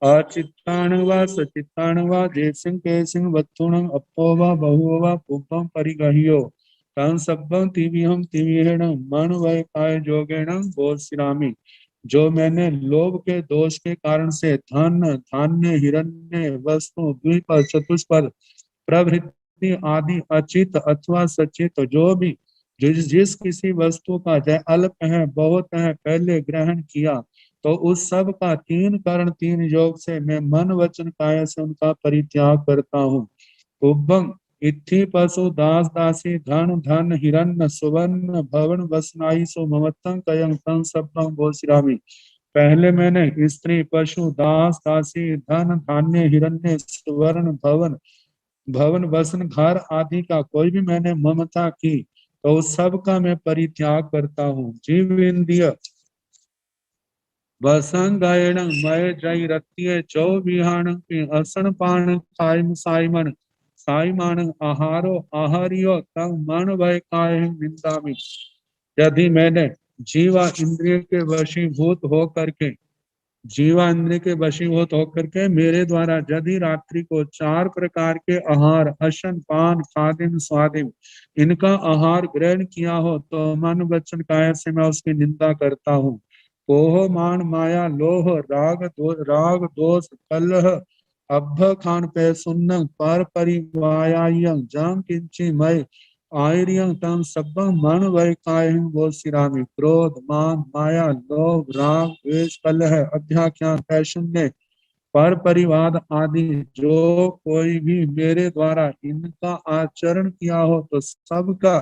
S1: अचित्तान व सचित्तान व जयसिंह केसिंह वत्तुण अपो व बहु व पुष्पम परिगह्यो तं सब्बं तिविहं तिविहेण मन वय काय जोगेण गोसिरामि। जो मैंने लोभ के दोष के कारण से धन, धान्य, हिरण्य, वस्तु, द्वीप, चतुष्पद प्रभृति आदि अचित अथवा सचित जो भी जिस किसी वस्तु का चाहे अल्प है बहुत है पहले ग्रहण किया, तो उस सब का तीन कर्ण तीन योग से मैं मन वचन काया से उनका परित्याग करता हूँ। उब्बं इत्थि पशु दास दासी धन धन हिरण्य सुवर्ण भवन वसनाई सो ममत्तं कयं तं सब्बं घोषयामि। पहले मैंने स्त्री, पशु, दास दासी, धन धान्य, हिरण्य, सुवर्ण, भवन भवन वसन घर आदि का कोई भी मैंने ममता की, तो उस सब का मैं परित्याग करता हूँ। जीव इंद्रिय वसंगायण मय जय रत्य चौ विहाण असन पाण खाइम साइमन साइमान आहारो आहारियो तंग मन भय काय निंदामि। यदि मैंने जीवा इंद्रिय के वशीभूत हो करके, जीवा इंद्रिय के वशीभूत होकर के मेरे द्वारा यदि रात्रि को चार प्रकार के आहार अशन पान खादिम स्वादिम इनका आहार ग्रहण किया हो, तो मन वचन काया से मैं उसकी निंदा करता हूँ। कोह मान माया लोह राग दोष कलह अभ खान पे सुन्न पर परिवायं जम किंची मय आयरियं तम सब्बं मन वै कायं वो सिरामि। क्रोध मान माया लोभ राग द्वेष कलह अध्याख्यान शून्य पर परिवाद आदि जो कोई भी मेरे द्वारा इनका आचरण किया हो, तो सबका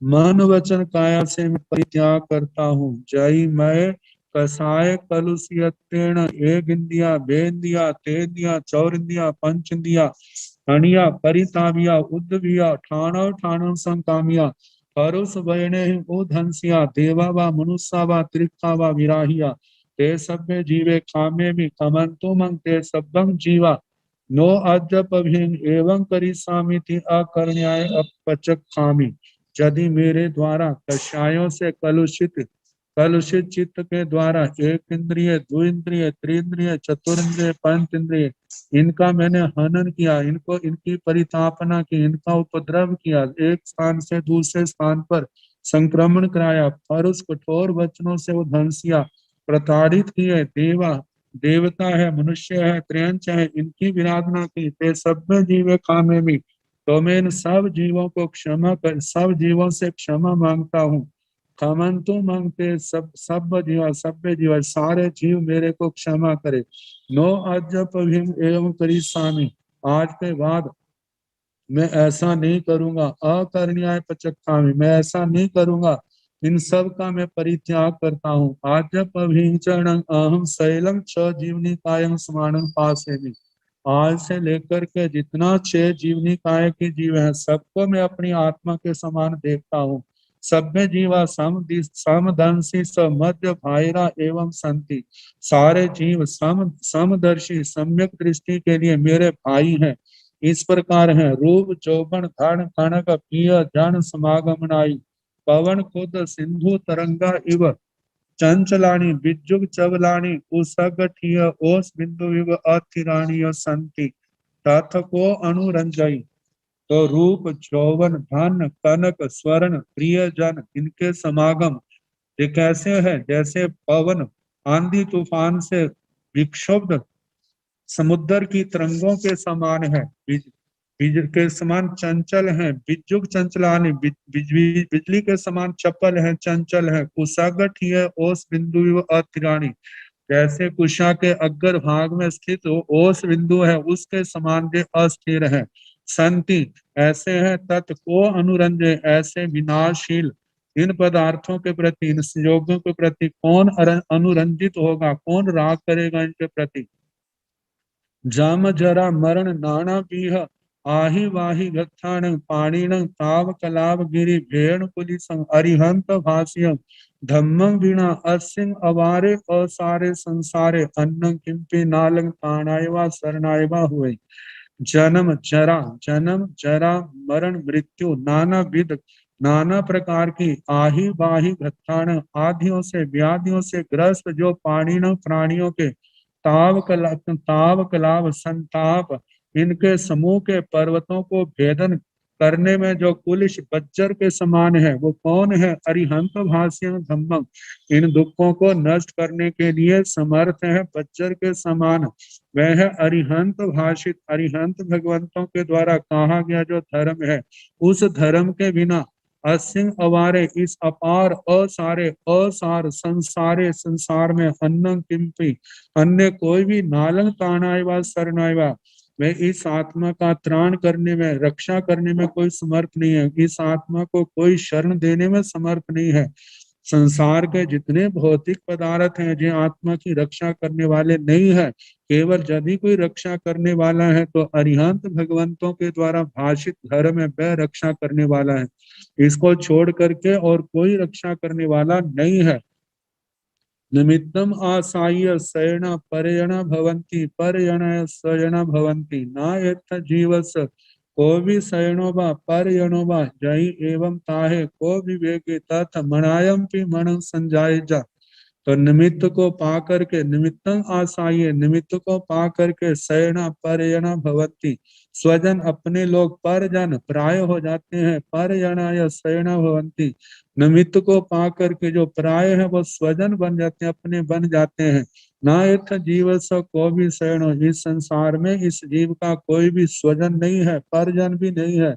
S1: मन वचन काया से मैं परित्याग करता हूँ। जय मैं कसाय कलुषियतेण एक इंदिया बेंदिया तेंदिया चौरिंदिया पंच इंदिया हणिया परितामिया उद्दविया ठाणव ठाणव संकामिया परुष वयने उधंसिया देवा वा मनुष्या वा त्रिखा वा विराहिया ते सभ्य जीवे कामे भी कमंतु मंग ते सब्बं जीवा नो अजप एवं करिसामि थी अकर्ण्याय अपचक खामी। यदि मेरे द्वारा कषायों से कलुषित कलुषित चित्त के द्वारा एक इंद्रिय द्विंद्रिय त्रिंद्रिय चतुरिंद्रिय पंच इंद्रिय इनका मैंने हनन किया, इनको इनकी परितापना की, इनका उपद्रव किया, एक स्थान से दूसरे स्थान पर संक्रमण कराया, परुष कठोर वचनों से वो धंसिया प्रताड़ित किए, देवा देवता है मनुष्य है त्रयंच है इनकी विराधना की, ते सब में जीवे कामे भी, तो मैं इन सब जीवों को क्षमा कर, सब जीवों से क्षमा मांगता हूँ। क्षमंतु मांगते सब जीव सारे जीव मेरे को क्षमा करे। नो अजप भीम एवं करी स्वामी, आज के बाद मैं ऐसा नहीं करूंगा। अकर्ण्याय पचक्खामी, मैं ऐसा नहीं करूंगा। इन सब का मैं परित्याग करता हूँ। आजप अभिचरण अहम शैलम छ जीवनी कायम समानं पासेमि। आज से लेकर के जितना छह जीवनी काय के जीव है सबको मैं अपनी आत्मा के समान देखता हूँ। सब में जीवा समदंशी मध्य भाईरा एवं संति, सारे जीव समदर्शी सम्यक दृष्टि के लिए मेरे भाई हैं। इस प्रकार है रूप चौबन धन कनक पिय जन समागमनाई पवन खुद सिंधु तरंगा इव चंचलानी विजुग चबलानी उसगठिय ओस बिंदु इव अथिराणी संति तथ को अनुरंजयी। तो रूप यौवन धन कनक स्वर्ण प्रियजन इनके समागम ये कैसे है, जैसे पवन आंधी तूफान से विक्षुब्ध समुद्र की तरंगों के समान है, बीज के समान चंचल है, बिजुक चंचलानि बिजली के समान चपल है, चंचल है, कुशागठ ही है ओस बिंदु अतिराणी, जैसे कुशा के अग्र भाग में स्थित ओस बिंदु है उसके समान जो अस्थिर है। संति ऐसे है, तत् को अनुरंजे ऐसे विनाशशील इन पदार्थों के प्रति, इन संयोगों के प्रति कौन अनुरंजित होगा, कौन राग करेगा इनके प्रति। जाम जरा मरण नाना पीह आहि वाहि गत्थान पाणिन ताव कलाव गिरि भेण पुलिसं अरिहंत भाष्यं धम्मं वीणा असिंग अवारे असारे संसारे अन्नं किंपि नालंग ताणायवा शरणायवा हुए। जन्म जरा मरण मृत्यु नाना विध नाना प्रकार की आही बाही घत्तान आधियों से व्याधियों से ग्रस्त जो पाणिन प्राणियों के ताव कलाव संताप इनके समूह के पर्वतों को भेदन करने में जो कुलिश बज्जर के समान है, वो कौन है। अरिहंत भाष्य धम्मम इन दुखों को नष्ट करने के लिए समर्थ है बज्जर के समान। वह है अरिहंत भाषित, अरिहंत भगवंतों के द्वारा कहा गया जो धर्म है, उस धर्म के बिना असिंह अवारे इस अपार असारे असार संसारे संसार में अन्नं किंपि अन्य कोई भी नालंग तानायवा शरणायवा वह इस आत्मा का त्राण करने में रक्षा करने में कोई समर्थ नहीं है, इस आत्मा को कोई शरण देने में समर्थ नहीं है। संसार के जितने भौतिक पदार्थ हैं जो आत्मा की रक्षा करने वाले नहीं है, केवल यदि कोई रक्षा करने वाला है तो अरिहंत भगवंतों के द्वारा भाषित धर्म है, वह रक्षा करने वाला है। इसको छोड़ करके और कोई रक्षा करने वाला नहीं है। निमित्तम आसाय शयन परयण भवन्ति परयण शयन भवन्ति न यथ जीवस को भी शयनो वा परयणो वा जय एवं ताहे को विवेके तथ मनायम पी मन संजाय जा। तो निमित्त को पा करके निमित्तम आसाय निमित्त को पा करके शयन परयण भवन्ति स्वजन अपने लोग परजन प्राय हो जाते हैं, परजन या शयन भवन्ति निमित्त को पा करके जो प्राय है वो स्वजन बन जाते हैं, अपने बन जाते हैं। ना यथ जीव स को भी शयन इस संसार में इस जीव का कोई भी स्वजन नहीं है, परजन भी नहीं है।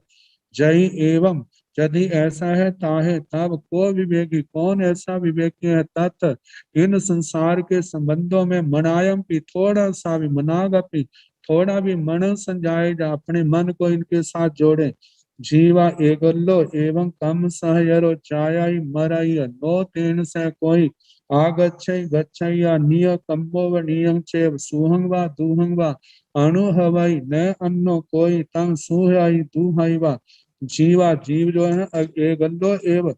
S1: जय एवं यदि ऐसा है ताहे तब को विवेकी कौन ऐसा विवेकी है तत् इन संसार के संबंधों में मनायम भी थोड़ा सा भी मनागपि थोड़ा भी मन संजाए जा अपने मन को इनके साथ जोड़े। जीवा एगल्लो एवं कम सहयरो चायाई मराई नो तेन से कोई आगच्छै गच्छैया निय कम्बो नियं चेव सुहंग वा दुहंग वा अणुहवई न अन्नो कोई तंग सुहाई दुहाई वा। जीवा जीव जो है एगल्लो एवं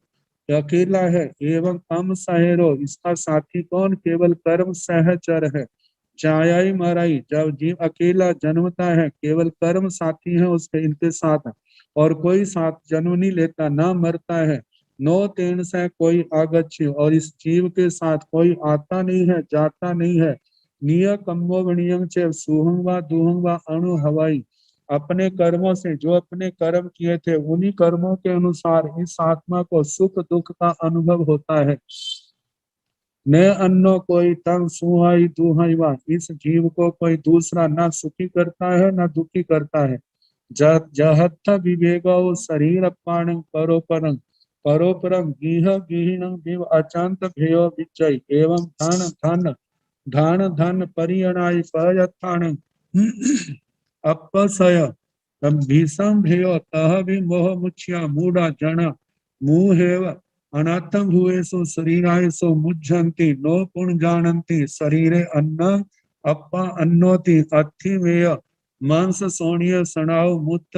S1: अकेला है, एवं कम सहेरो इसका साथी कौन केवल कर्म सहचर है। जायाई मराई जब जीव अकेला जन्मता है केवल कर्म साथी है उसके इनके साथ और कोई साथ जन्म नहीं लेता ना मरता है। नो तेन से कोई आगच्छ और इस जीव के साथ कोई आता नहीं है जाता नहीं है। निय कम्बो वणियं चे सुहंग वा दुहंग वा अणु हवाई अपने कर्मों से जो अपने कर्म किए थे उन्हीं कर्मों के अनुसार इस आत्मा को सुख दुख का अनुभव होता है। न अन्नो कोई तंग सुहाई दुहाई वा इस जीव को कोई दूसरा ना सुखी करता है ना दुखी करता है। जहत्थ विवेको शरीर पाणं परोपरं परोपरं गीह गीहिणं दिव अचांत भयो विचय एवं धन धन धन धन परियणाय पयत्थाणं अपसय भीषम भयो तह भी मोह मुच्छ्या मूढ़ा जना मुहेव अनाथम भुवेसु शरीरायसु मुज्झन्ति नो पुण्य जानन्ति शरीरे अन्न अप्पा अन्नोति अथिमेय मांस सोणीय सणाव मुत्त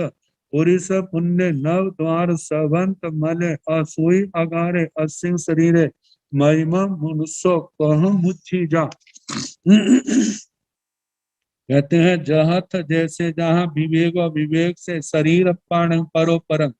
S1: पुरिस पुण्य नव द्वार सवंत मले असुई अगारे असिंग शरीरे महिमा मनुष्य कह मुच्छी जा। कहते हैं जहत जैसे जहाँ विवेक और विवेक से शरीर पाण परोपरम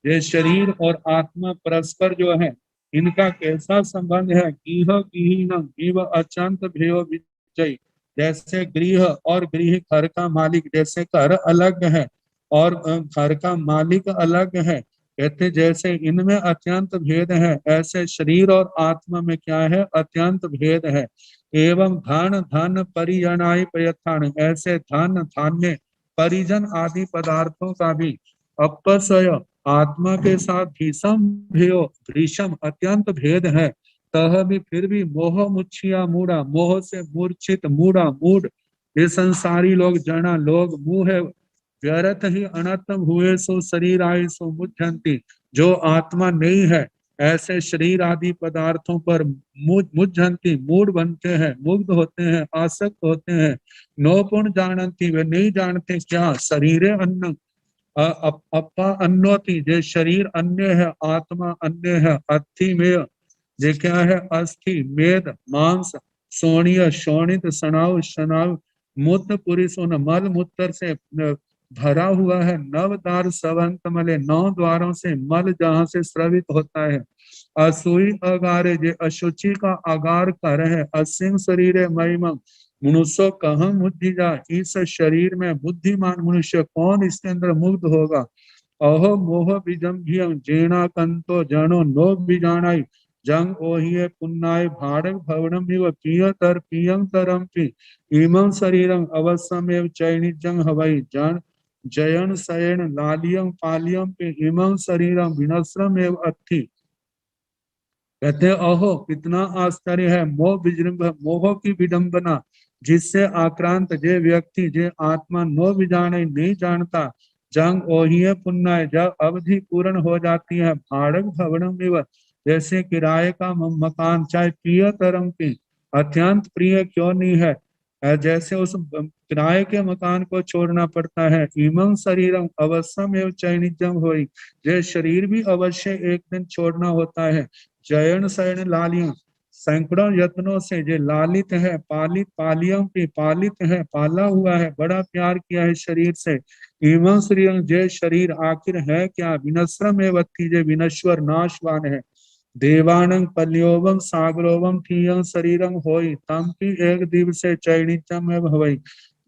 S1: ये शरीर और आत्मा परस्पर जो है इनका कैसा संबंध है। गृह गृह अचंत भयो विजय जैसे गृह और गृह घर का मालिक जैसे घर अलग है और घर का मालिक अलग है। कहते जैसे इनमें अत्यंत भेद है, ऐसे शरीर और आत्मा में क्या है, अत्यंत भेद है। एवं धन धन परिजनाय प्रयत्न, ऐसे धन धान्य परिजन आदि पदार्थों का भी अपसय आत्मा के साथ भीषम भयो भीषम अत्यंत भेद है। तह भी फिर भी मोह मुच्छिया मूढ़ा, मोह से मूर्छित मूढ़ा मूढ़, ये संसारी लोग जना लोग मुंह है व्यर्थ ही अनर्थम हुए सो शरीर आय सो मुझंती, जो आत्मा नहीं है ऐसे शरीर आदि पदार्थों पर मुझंती मूड बनते हैं, मुग्ध होते हैं, आसक्त होते हैं। नौपुण जानती, वे नहीं जानते क्या शरीर अन्न अपा अन्नोति, जे शरीर अन्य है आत्मा अन्य है। अस्थि में ये क्या है, अस्थि मेद मांस सोणीय शोणित सनाव शनाव मूत्र पुरुषों मल मूत्र से भरा हुआ है। नव द्वार सवंत मले, 9 द्वारों से मल जहाँ से स्रवित होता है। असुई अगारे, जे अशुचि का आगार कर है। असिंग शरीर महिम मनुष्य कहम बुद्धि जा, इस शरीर में बुद्धिमान मनुष्य कौन इसके अंदर मुग्ध होगा। अहो मोह बीजम जेना कंतो जनो नो बीजानाई, जंग ओहिए पुन्नाय भाड़क भवनम इव पियतर पियं तरम पी, इमं शरीरं अवश्यमेव चैनिजं हवै जन जयन शयन लालियं पालियं पे इमं शरीरं विनश्रमेव अत्थि। कहते हैं अहो कितना आश्चर्य है, मोह विजृंभ मोह की विडंबना, जिससे आक्रांत जे व्यक्ति जे आत्मा नो विजाने नहीं जानता। जंग ओहिए पुन्नाय, जब अवधि पूर्ण हो जाती है। भाड़क भवनम इव, जैसे किराए का मकान चाहे प्रिय तरम की अत्यंत प्रिय क्यों नहीं है, जैसे उस किराए के मकान को छोड़ना पड़ता है। इमं शरीरम अवश्यम एवं चैनिजम होई, ये शरीर भी अवश्य एक दिन छोड़ना होता है। जयन शयन लालियम, सैकड़ों यत्नों से जो लालित है, पालित पालियम की पालित है, पाला हुआ है, बड़ा प्यार किया है शरीर से। इमं शरीरम, जे शरीर आखिर है क्या, विनश्रम एवं जे विनश्वर नाशवान है। देवानंग पल्योवम सागरोवम थीयं शरीरं होई, तम की एक दिवसे चैनिचम एव भवई।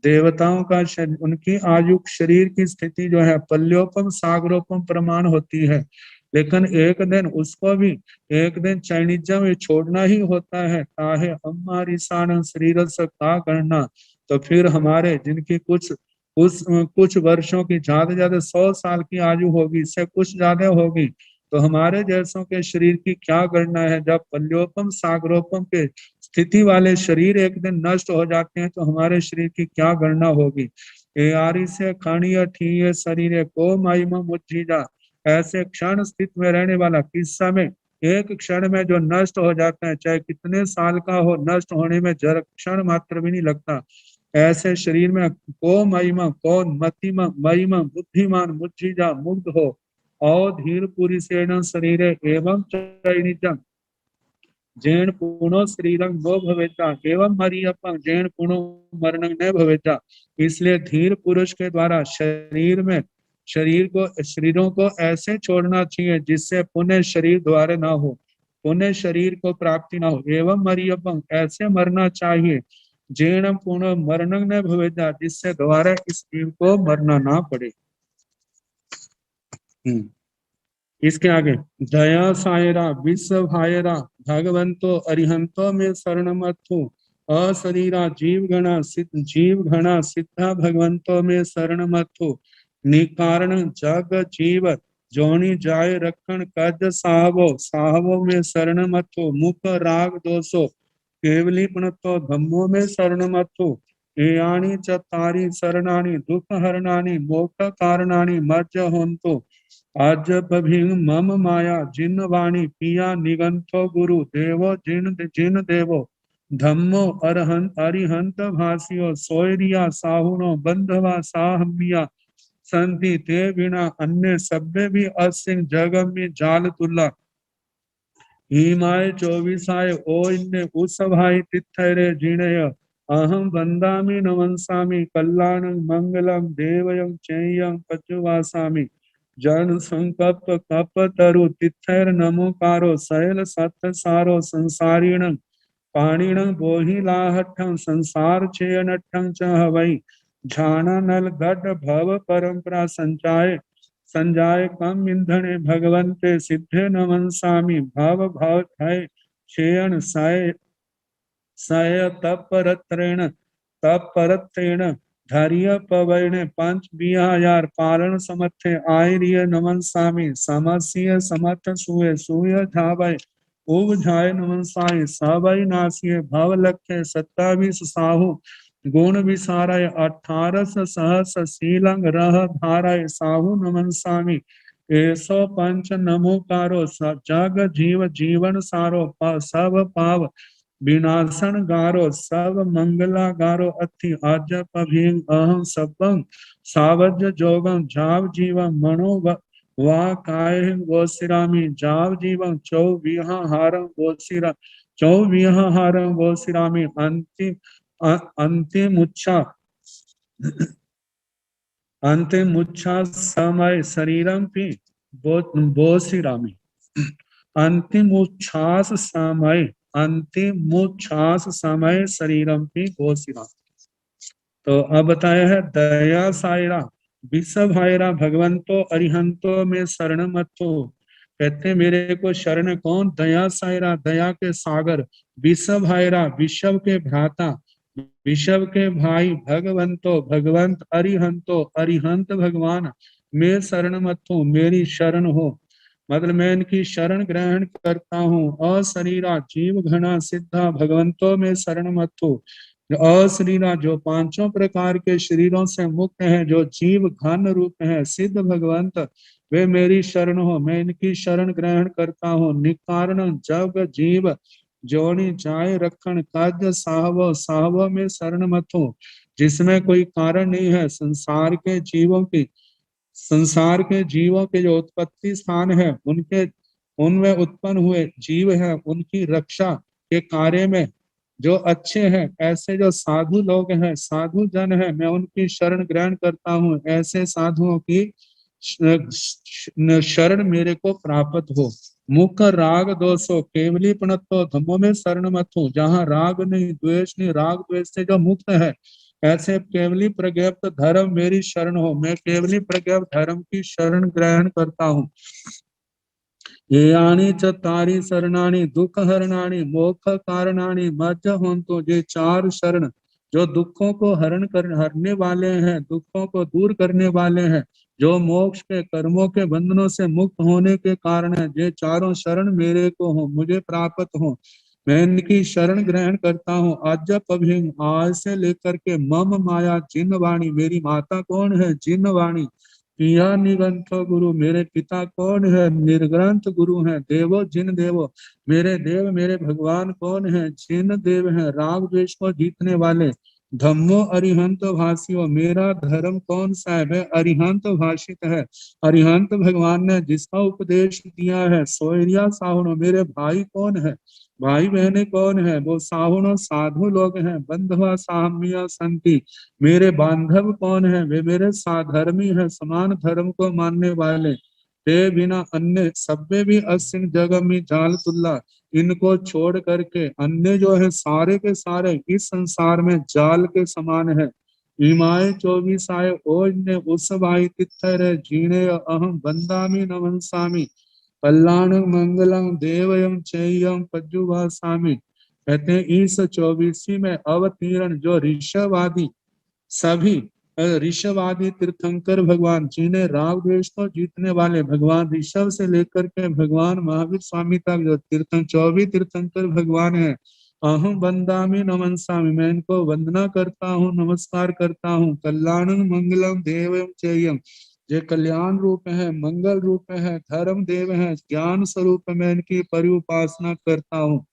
S1: देवताओं का उनकी आयु शरीर की स्थिति जो है पल्योपम सागरोपम प्रमाण होती है, लेकिन एक दिन उसको भी एक दिन चैनिजम छोड़ना ही होता है। ताहे हमारी सान शरीर से का करना, तो फिर हमारे जिनकी कुछ वर्षों की ज्यादा 100 साल की आयु होगी, इससे कुछ ज्यादा होगी, तो हमारे जैसों के शरीर की क्या करना है। जब पल्योपम सागरोपम के स्थिति वाले शरीर एक दिन नष्ट हो जाते हैं, तो हमारे शरीर की क्या गणना होगी। ए आरी से खणीय ठीय शरीर को माइमा मुज्जीजा, ऐसे क्षण स्थित में रहने वाला किस्सा में एक क्षण में जो नष्ट हो जाता है, चाहे कितने साल का हो, नष्ट होने में जरा क्षण मात्र भी नहीं लगता। ऐसे शरीर में को महिमा कौन मतिमा महिमा बुद्धिमान मुज्जीजा मुग्ध हो। और धीर पुरुषेण शरीर एवं चैनिजम जैन पुनो शरीरं नो भवेता, एवं मरियपं जैन पुनो मरणं न भवेता। इसलिए धीर पुरुष के द्वारा शरीरों को ऐसे छोड़ना चाहिए जिससे पुनः शरीर द्वारा ना हो, पुनः शरीर को प्राप्ति ना हो। एवं मरियपं, ऐसे मरना चाहिए। जैन पुनो मरणं न भवेता, जिससे द्वारा इस जीव को मरना ना पड़े। इसके आगे दया सायरा विश्व भायरा भगवंतो अरिहंतो में शरणमथु, अशरीरा जीव गणा सिद्धा भगवंतो में शरणमथु, निकारण जग जीव जोनी जाय रखण कज साहबो में शरणमथु, मुख राग दोषो केवली पुनतो धम्मो में शरणमथु, एयानी च तारी शरणानी दुख हरणानी मोक्ष कारणानी मज्ज होन्तु, आज मम माया जिन वाणी पिया निगंथो गुरु देवो जिन जिन देवो, धम्मो अरहंत अरिहंत भासियो सोयरिया साहुनो बंधवा साहमिया, संति ते बिना अन्य सभ्य भी असिंग जगम में जाल तुल्ला, हिमाय 24 ओ इन्ने उसभाई तिथरे जिणय, अहम वंदामि नमंसामि कल्याणं मंगलम देवयं चेयं पचुवासामि, जन संकल्प कप तरु तिथैर नमोकारो शैल सत्य सारो संसारिणं पाणिणं बोहि लाहठं संसार चेयनठं च हवै, झाना नल गढ़ भव परंपरा संचाय संजाय कम ईंधने भगवंते सिद्धे नमनसामि भाव भाव थाय क्षेयण साय साय तपरत्रेण धारिय पवैने पंच बिहार पारण समर्थे आयरिय नमन सामी समस्य समर्थ सुए सूय झावय उग झाय नमन साई सवय नासिय भव लखे 27 साहु गुण विसारय 18 सहस शीलंग रह धारय साहु नमन सामी ऐसो पंच नमोकारो जग जीव जीवन सारो सब पाव विनाशन गारो सब मंगला गारो अति आजप अभिंग अहम सबं सावज जोगम जाव जीवम मनो वा काय गोसिरामी जाव जीवम चौ विहा हारम गोसिरा चौ विहा हारम गोसिरामी अंतिम उच्छा अंतिम उच्छा समय शरीरम पी बोसिरामी अंतिम उच्छ्वास समय अंतिम उच्छ्वास समय शरीरम की घोषणा। तो अब बताया है दया सायरा विश्व भायरा भगवंतो अरिहंतो में शरण मतो। कहते मेरे को शरण कौन? दया सायरा दया के सागर, विश्व भायरा विश्व के भ्राता, विश्व के भाई भगवंतो भगवंत, अरिहंतो अरिहंत भगवान, मैं शरण मत हो मेरी शरण हो। मतलब मैं इनकी शरण ग्रहण करता हूँ। अशरीरा जीव घना सिद्धा भगवंतों में शरण मत हो। अशरीरा जो पांचों प्रकार के शरीरों से मुक्त है, जो जीव घन रूप है सिद्ध भगवंत, वे मेरी शरण हो, मैं इनकी शरण ग्रहण करता हूँ। निकारण जग जीव जोड़ी जाय रखण काज साहबो साहबो में शरण मत हो। जिसमें कोई कारण नहीं है, संसार के जीवों के जो उत्पत्ति स्थान है, उनके उनमें उत्पन्न हुए जीव हैं, उनकी रक्षा के कार्य में जो अच्छे हैं, ऐसे जो साधु लोग हैं, साधु जन हैं, मैं उनकी शरण ग्रहण करता हूँ। ऐसे साधुओं की शरण मेरे को प्राप्त हो। मुख राग दोषो केवली प्रणतो धम्मों में शरण मत हो। जहाँ राग नहीं, द्वेष नहीं, राग द्वेष से जो मुक्त है, ऐसे केवली प्रज्ञप्त धर्म मेरी शरण हो। मैं केवली प्रज्ञप्त धर्म की शरण ग्रहण करता हूँ। यानी चारि शरणानी दुख हरणानी मोक्ष कारणानी मज्ज होंतो। ये चार शरण जो दुखों को हरने वाले हैं, दुखों को दूर करने वाले हैं, जो मोक्ष के कर्मों के बंधनों से मुक्त होने के कारण है, ये चारों शरण मेरे को हो, मुझे प्राप्त हो। मैं इनकी शरण ग्रहण करता हूँ। आज अभिंग आज से लेकर के मम माया जिन वाणी, मेरी माता कौन है? जिन वाणी। पिया निगंथ गुरु, मेरे पिता कौन है? निर्ग्रंथ गुरु हैं। देवो जिन देवो, मेरे देव मेरे भगवान कौन है? जिन देव हैं राग द्वेष को जीतने वाले। धम्मो अरिहंत भाषियो, मेरा धर्म कौन सा है? वह अरिहंत भाषित है। अरिहंत भगवान ने जिसका उपदेश दिया है। सोयरिया साहुनो, मेरे भाई कौन है? भाई बहने कौन है? वो साहुनो साधु लोग हैं। बंधवा साम्य संति, मेरे बांधव कौन है? वे मेरे साधर्मी है, समान धर्म को मानने वाले। ते बिना अन्य सभ्य भी अस्सिन जगह में जाल तुल्ला, इनको छोड़ करके अन्य जो है सारे के सारे इस संसार में जाल के समान है। इमाय 24 आय ओज ने उस भाई तिथर जीने अहम बंदामी नमनसामी कल्याण मंगलम देवयम चयम पज्जुवा सामी। कहते हैं इस 24वीं में अवतीर्ण जो ऋषभवादी सभी ऋषभवादी तीर्थंकर भगवान, जिन्हें राग द्वेष को जीतने वाले भगवान ऋषभ से लेकर के भगवान महावीर स्वामी तक जो 24 तीर्थंकर भगवान है, अहम वंदामि नमनसामि, मैं इनको वंदना करता हूँ, नमस्कार करता हूँ। कल्याणं मंगलम देवम चेयम, ये कल्याण रूप है, मंगल रूप है, धर्म देव है, ज्ञान स्वरूप मैं इनकी परिउपासना करता हूँ।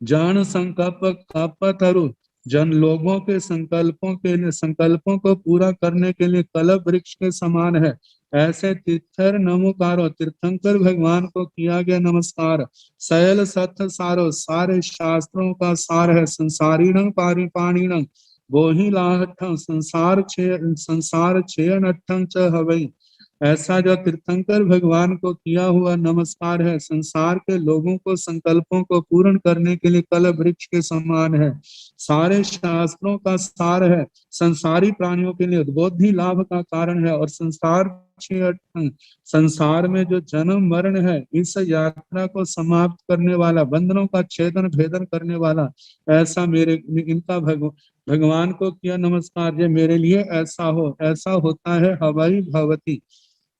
S1: जान संकल्प कल्पतरु, जन लोगों के संकल्पों को पूरा करने के लिए कल्प वृक्ष के समान है। ऐसे तीर्थर नमोकारो, तीर्थंकर भगवान को किया गया नमस्कार। सयल सत्य सारो, सारे शास्त्रों का सार है। संसारीणं पारिपाणिणं, वो ही लाहठं संसार छे नट्ठं च हवै। ऐसा जो तीर्थंकर भगवान को किया हुआ नमस्कार है, संसार के लोगों को संकल्पों को पूर्ण करने के लिए कल वृक्ष के समान है, सारे शास्त्रों का सार है, संसारी प्राणियों के लिए उद्बोधि लाभ का कारण है, और संसार में जो जन्म मरण है इस यात्रा को समाप्त करने वाला, बंधनों का छेदन भेदन करने वाला, ऐसा मेरे इनका भगवान को किया नमस्कार। ये मेरे लिए ऐसा हो, ऐसा होता है हवाई भवती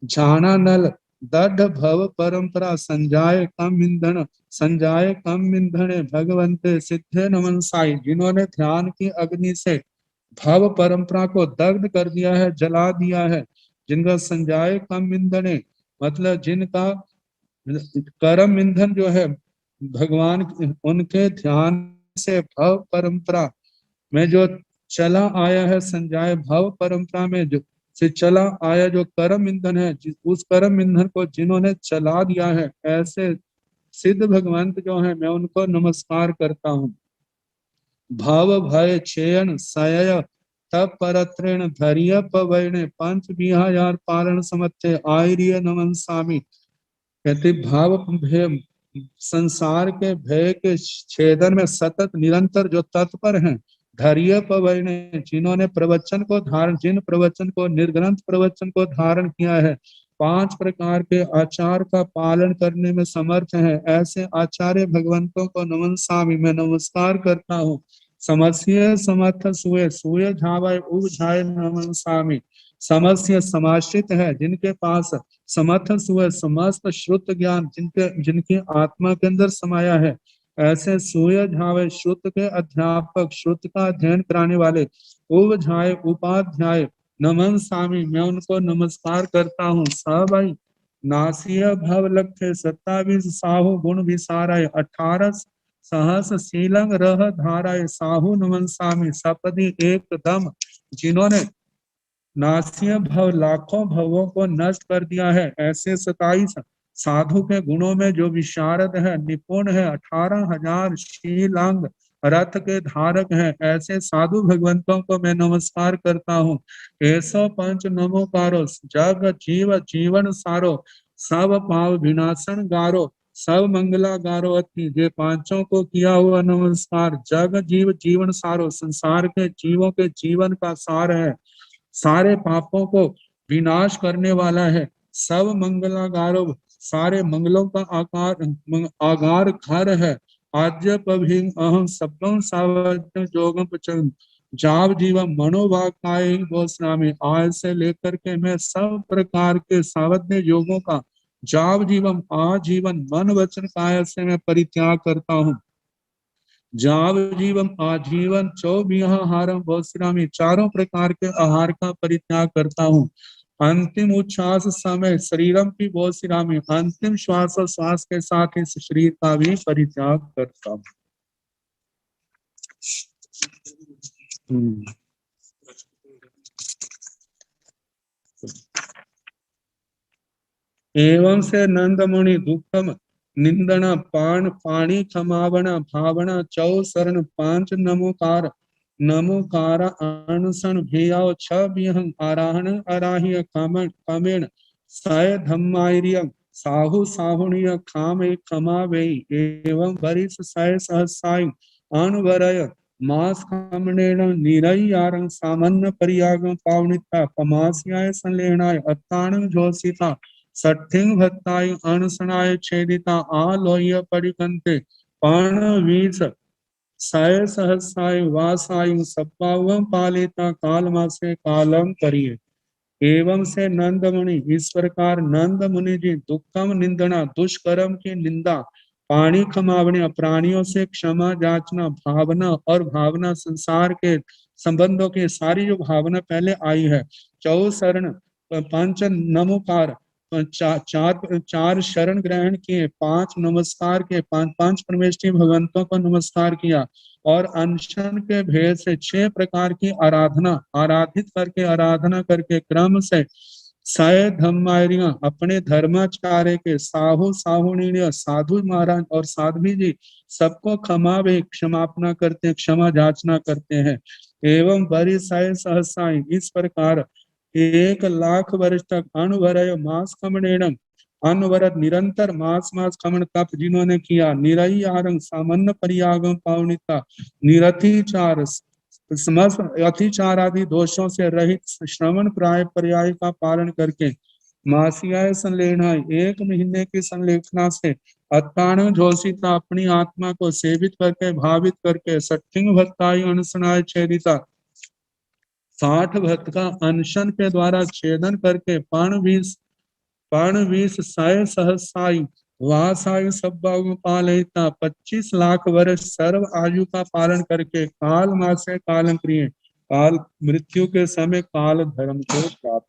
S1: झाना नल दढ़ भव परंपरा संजाय कम ईंधन, संजाय कम ईंधन भगवंते सिद्धे नमन साई। जिन्होंने ध्यान की अग्नि से भव परंपरा को दग्ध कर दिया है, जला दिया है, जिनका संजाय कम ईंधन है, मतलब जिनका कर्म ईंधन जो है भगवान, उनके ध्यान से भव परंपरा में जो चला आया है, संजाय भव परंपरा में जो से चला आया जो कर्म ईंधन है, उस कर्म ईंधन को जिन्होंने चला दिया है, ऐसे सिद्ध भगवंत जो है, मैं उनको नमस्कार करता हूँ। भव भय छेयन सय तप परत्रेण धैर्य पवैणे पंच बिहार पालन समर्थे आर्य नमन स्वामी। कहते भाव भय, संसार के भय के छेदन में सतत निरंतर जो तत्पर हैं, धैर्य पवैणे, जिन्होंने प्रवचन को धारण, जिन प्रवचन को निर्ग्रंथ प्रवचन को धारण किया है, 5 प्रकार के आचार का पालन करने में समर्थ है, ऐसे आचार्य भगवंतों को नमन स्वामी, मैं नमस्कार करता हूँ। समस्य समर्थ सुए सुए झावाय उग झाय नमन स्वामी। समस्य समाश्रित है, जिनके पास समर्थ सुए समस्त श्रुत ज्ञान जिनकी आत्मा के अंदर समाया है, ऐसे सूय झावे श्रुत के अध्यापक, श्रुत का अध्ययन कराने वाले, उवझाए उपाध्याय नमन स्वामी, मैं उनको नमस्कार करता हूँ। भाई नासिय भव लक्ष्य 27 साहु गुण विसाराय 18 सहस शीलंग रह धाराय साहु नमन स्वामी। सपदी एक दम, जिन्होंने नासिय भव लाखों भवों को नष्ट कर दिया है, ऐसे 27 साधु के गुणों में जो विशारद है, निपुण है, 18,000 शीलांग रथ के धारक हैं, ऐसे साधु भगवंतों को मैं नमस्कार करता हूँ। ऐसो पंच नमोकारो जग जीव जीवन सारो, सब पाव विनाशन गारो, सब मंगला गारो अति। ये पांचों को किया हुआ नमस्कार। जग जीव जीवन सारो, संसार के जीवों के जीवन का सार है, सारे पापों को विनाश करने वाला है, सब मंगलागारो, सारे मंगलों का आगार घर है। आद्य पभिंग अहम सबम सावज्ञ जोगम पचन जाव जीवम मनोभाकाय गोस्वामी। आज से लेकर के मैं सब प्रकार के सावध्य योगों का जाव जीवम आजीवन मन वचन काय से मैं परित्याग करता हूँ। जाव जीवम आजीवन चौबिहारम भोस्रामी, चारों प्रकार के आहार का परित्याग करता हूँ। अंतिम उच्छ्वास समय शरीरम की भोस्रामी, अंतिम श्वास और श्वास के साथ इस शरीर का भी परित्याग करता हूँ। एवं से नंद मुनि दुखम निंदना पाण पाणी क्षमावना भावना चौ शरण 5 नमोकार नमोकार अनसन भेयाव 6 विहंग आराहण अराह्य कामेण सय धम्मायर्य साहु साहुणीय खाम एक क्षमा वे एवं वरिष सय सहसाय अनवरय मास कामणेन निरय्यारं सामान्य परियागं पावनिता पमास्याय संलेहनाय अत्तानं जोसिता सठिंग भत्ताय अनसनाय छेदिता आलोय परिकंते पर्ण वीस साय सहसाय वासाय सप्पावम पालिता काल मासे कालम करिए। एवं से नंद मुनि, इस प्रकार नंद मुनि जी दुखम निंदना, दुष्कर्म की निंदा, पाणी खमावने, प्राणियों से क्षमा जाचना, भावना और भावना संसार के संबंधों की सारी जो भावना पहले आई है, चौ शरण 5 नमोकार, चार शरण ग्रहण किए, 5 नमस्कार के, 5 परमेष्ठी भगवंतों को नमस्कार किया, और अनशन के भेद से 6 प्रकार की आराधना, आराधित करके आराधना करके क्रम से सय धम्मारियां, अपने धर्माचार्य के साहु साहुणी साधु महाराज और साध्वी जी सबको क्षमा वे क्षमापना करते, क्षमा जाचना करते हैं। एवं बरी सय सहसाई, इस प्रकार 1,00,000 वर्ष तक अनवरय मास कमनेणम, अनवरत निरंतर मास मास कमन तप जिन्होंने किया, निरई आरंग सामान्य परियागम पावनिता, निरतिचार समस्त अतिचार आदि दोषों से रहित श्रवण प्राय पर्याय का पालन करके, मासियाय संलेखना 1 महीने की संलेखना से अत्तान जोशिता अपनी आत्मा को सेवित करके भावित करके, सठिंग भक्ताई अनुसनाय छेदिता 60 भक्त का अनशन के द्वारा छेदन करके, पाणवीस साय सहसाई वासायु सब पालयता 25 लाख वर्ष सर्व आयु का पालन करके, काल मासे कालम प्रिय, काल मृत्यु के समय काल धर्म को प्राप्त।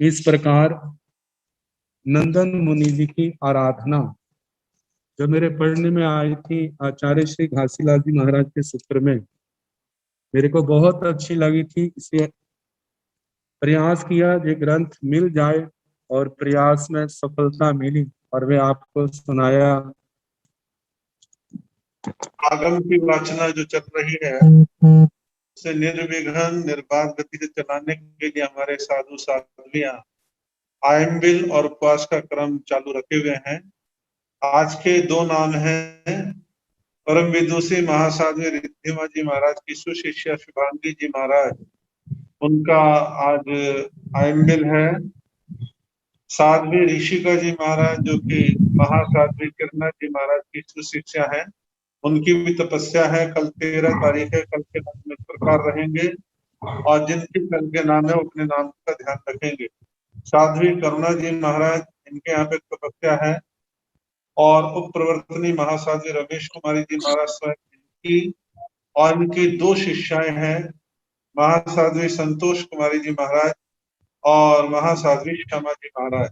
S1: इस प्रकार नंदन मुनि जी की आराधना जो मेरे पढ़ने में आई थी आचार्य श्री घासीलाल जी महाराज के सूत्र में, मेरे को बहुत अच्छी लगी थी, इसलिए प्रयास किया ये ग्रंथ मिल जाए, और प्रयास में सफलता मिली और वे आपको सुनाया।
S2: आगम की वाचना जो चल रही है उसे निर्विघ्न निर्बाध गति से चलाने के लिए हमारे साधु साध्वियां आयम्बिल और उपवास का क्रम चालू रखे हुए हैं। आज के 2 नाम हैं परम विदुषी महासाध्वी रिद्धिमा जी महाराज की सुशिष्या शुभांगी जी महाराज, उनका आज आयम्बिल है। साध्वी ऋषिका जी महाराज जो कि महासाध्वी किरणा जी महाराज की सुशिष्या है, उनकी भी तपस्या है। कल 13 तारीख है, कल के नाम इस प्रकार रहेंगे और जिनके कल के नाम है अपने नाम का ध्यान रखेंगे। साध्वी करुणा जी महाराज, इनके यहाँ पे तपस्या है। और उप प्रवर्तनी महासाध्वी रमेश कुमारी जी महाराज स्वयं इनकी और इनकी 2 शिष्याएं हैं, महासाध्वी संतोष कुमारी जी महाराज और महासाध्वी श्यामा जी महाराज।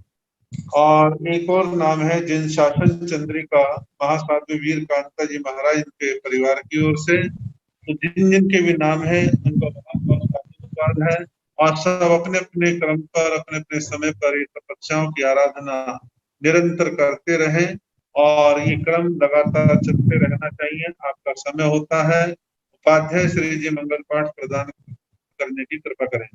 S2: और एक और नाम है जिन शासन चंद्रिका महासाध्वी वीर कांता जी महाराज, इनके परिवार की ओर से। तो जिन जिन के भी नाम है उनका बहुत धन्यवाद है, और सब अपने अपने क्रम पर अपने अपने समय पर तपस्याओं की आराधना निरंतर करते रहें, और ये क्रम लगातार चलते रहना चाहिए। आपका समय होता है, उपाध्याय श्री जी मंगल पाठ प्रदान करने की कृपा करें।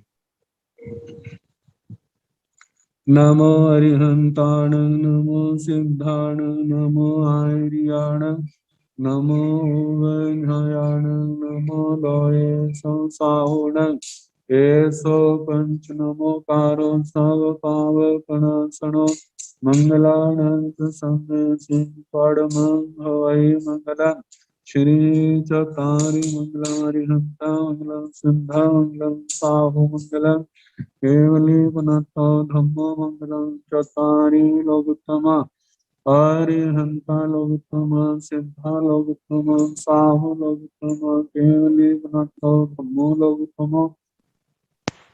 S1: नमो अरिहंताण, नमो सिद्धाण, नमो आर्याण, नमो वैघयाण, नमो लोये संसाहुण, एसो पंच नमोकारो सब पावकनाशनो, मंगलानंत संदेशि परम हवै मंगलम्। श्री चतारि मंगलम् अरिहंता मंगलम् सिद्धा मंगलम् साहु मंगलम्, केवली पुनतो धम्मो मंगलम् चतारि लोकोत्तमा, अरिहंता लोकोत्तमा, सिद्धा लोकोत्तमा, साहु लोकोत्तमा, केवली पुनतो धम्मो लोकोत्तमा,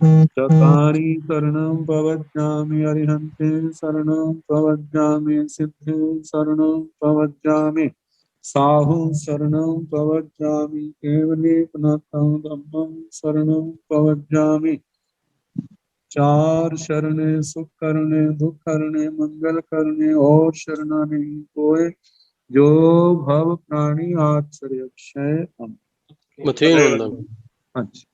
S1: चतारि शरणं प्रवज्जामि, अरिहन्ते शरणं प्रवज्जामि, सिद्धे शरणं प्रवज्जामि, साहु शरणं प्रवज्जामि, केवली पुनतं धम्मं शरणं प्रवज्जामि। 4 शरणे सुख करने दुख करने मंगल करने और शरणा नहीं कोय, जो भव प्राणी आश्रय क्षय हम।
S3: मथुरी नंदन।
S1: अच्छा।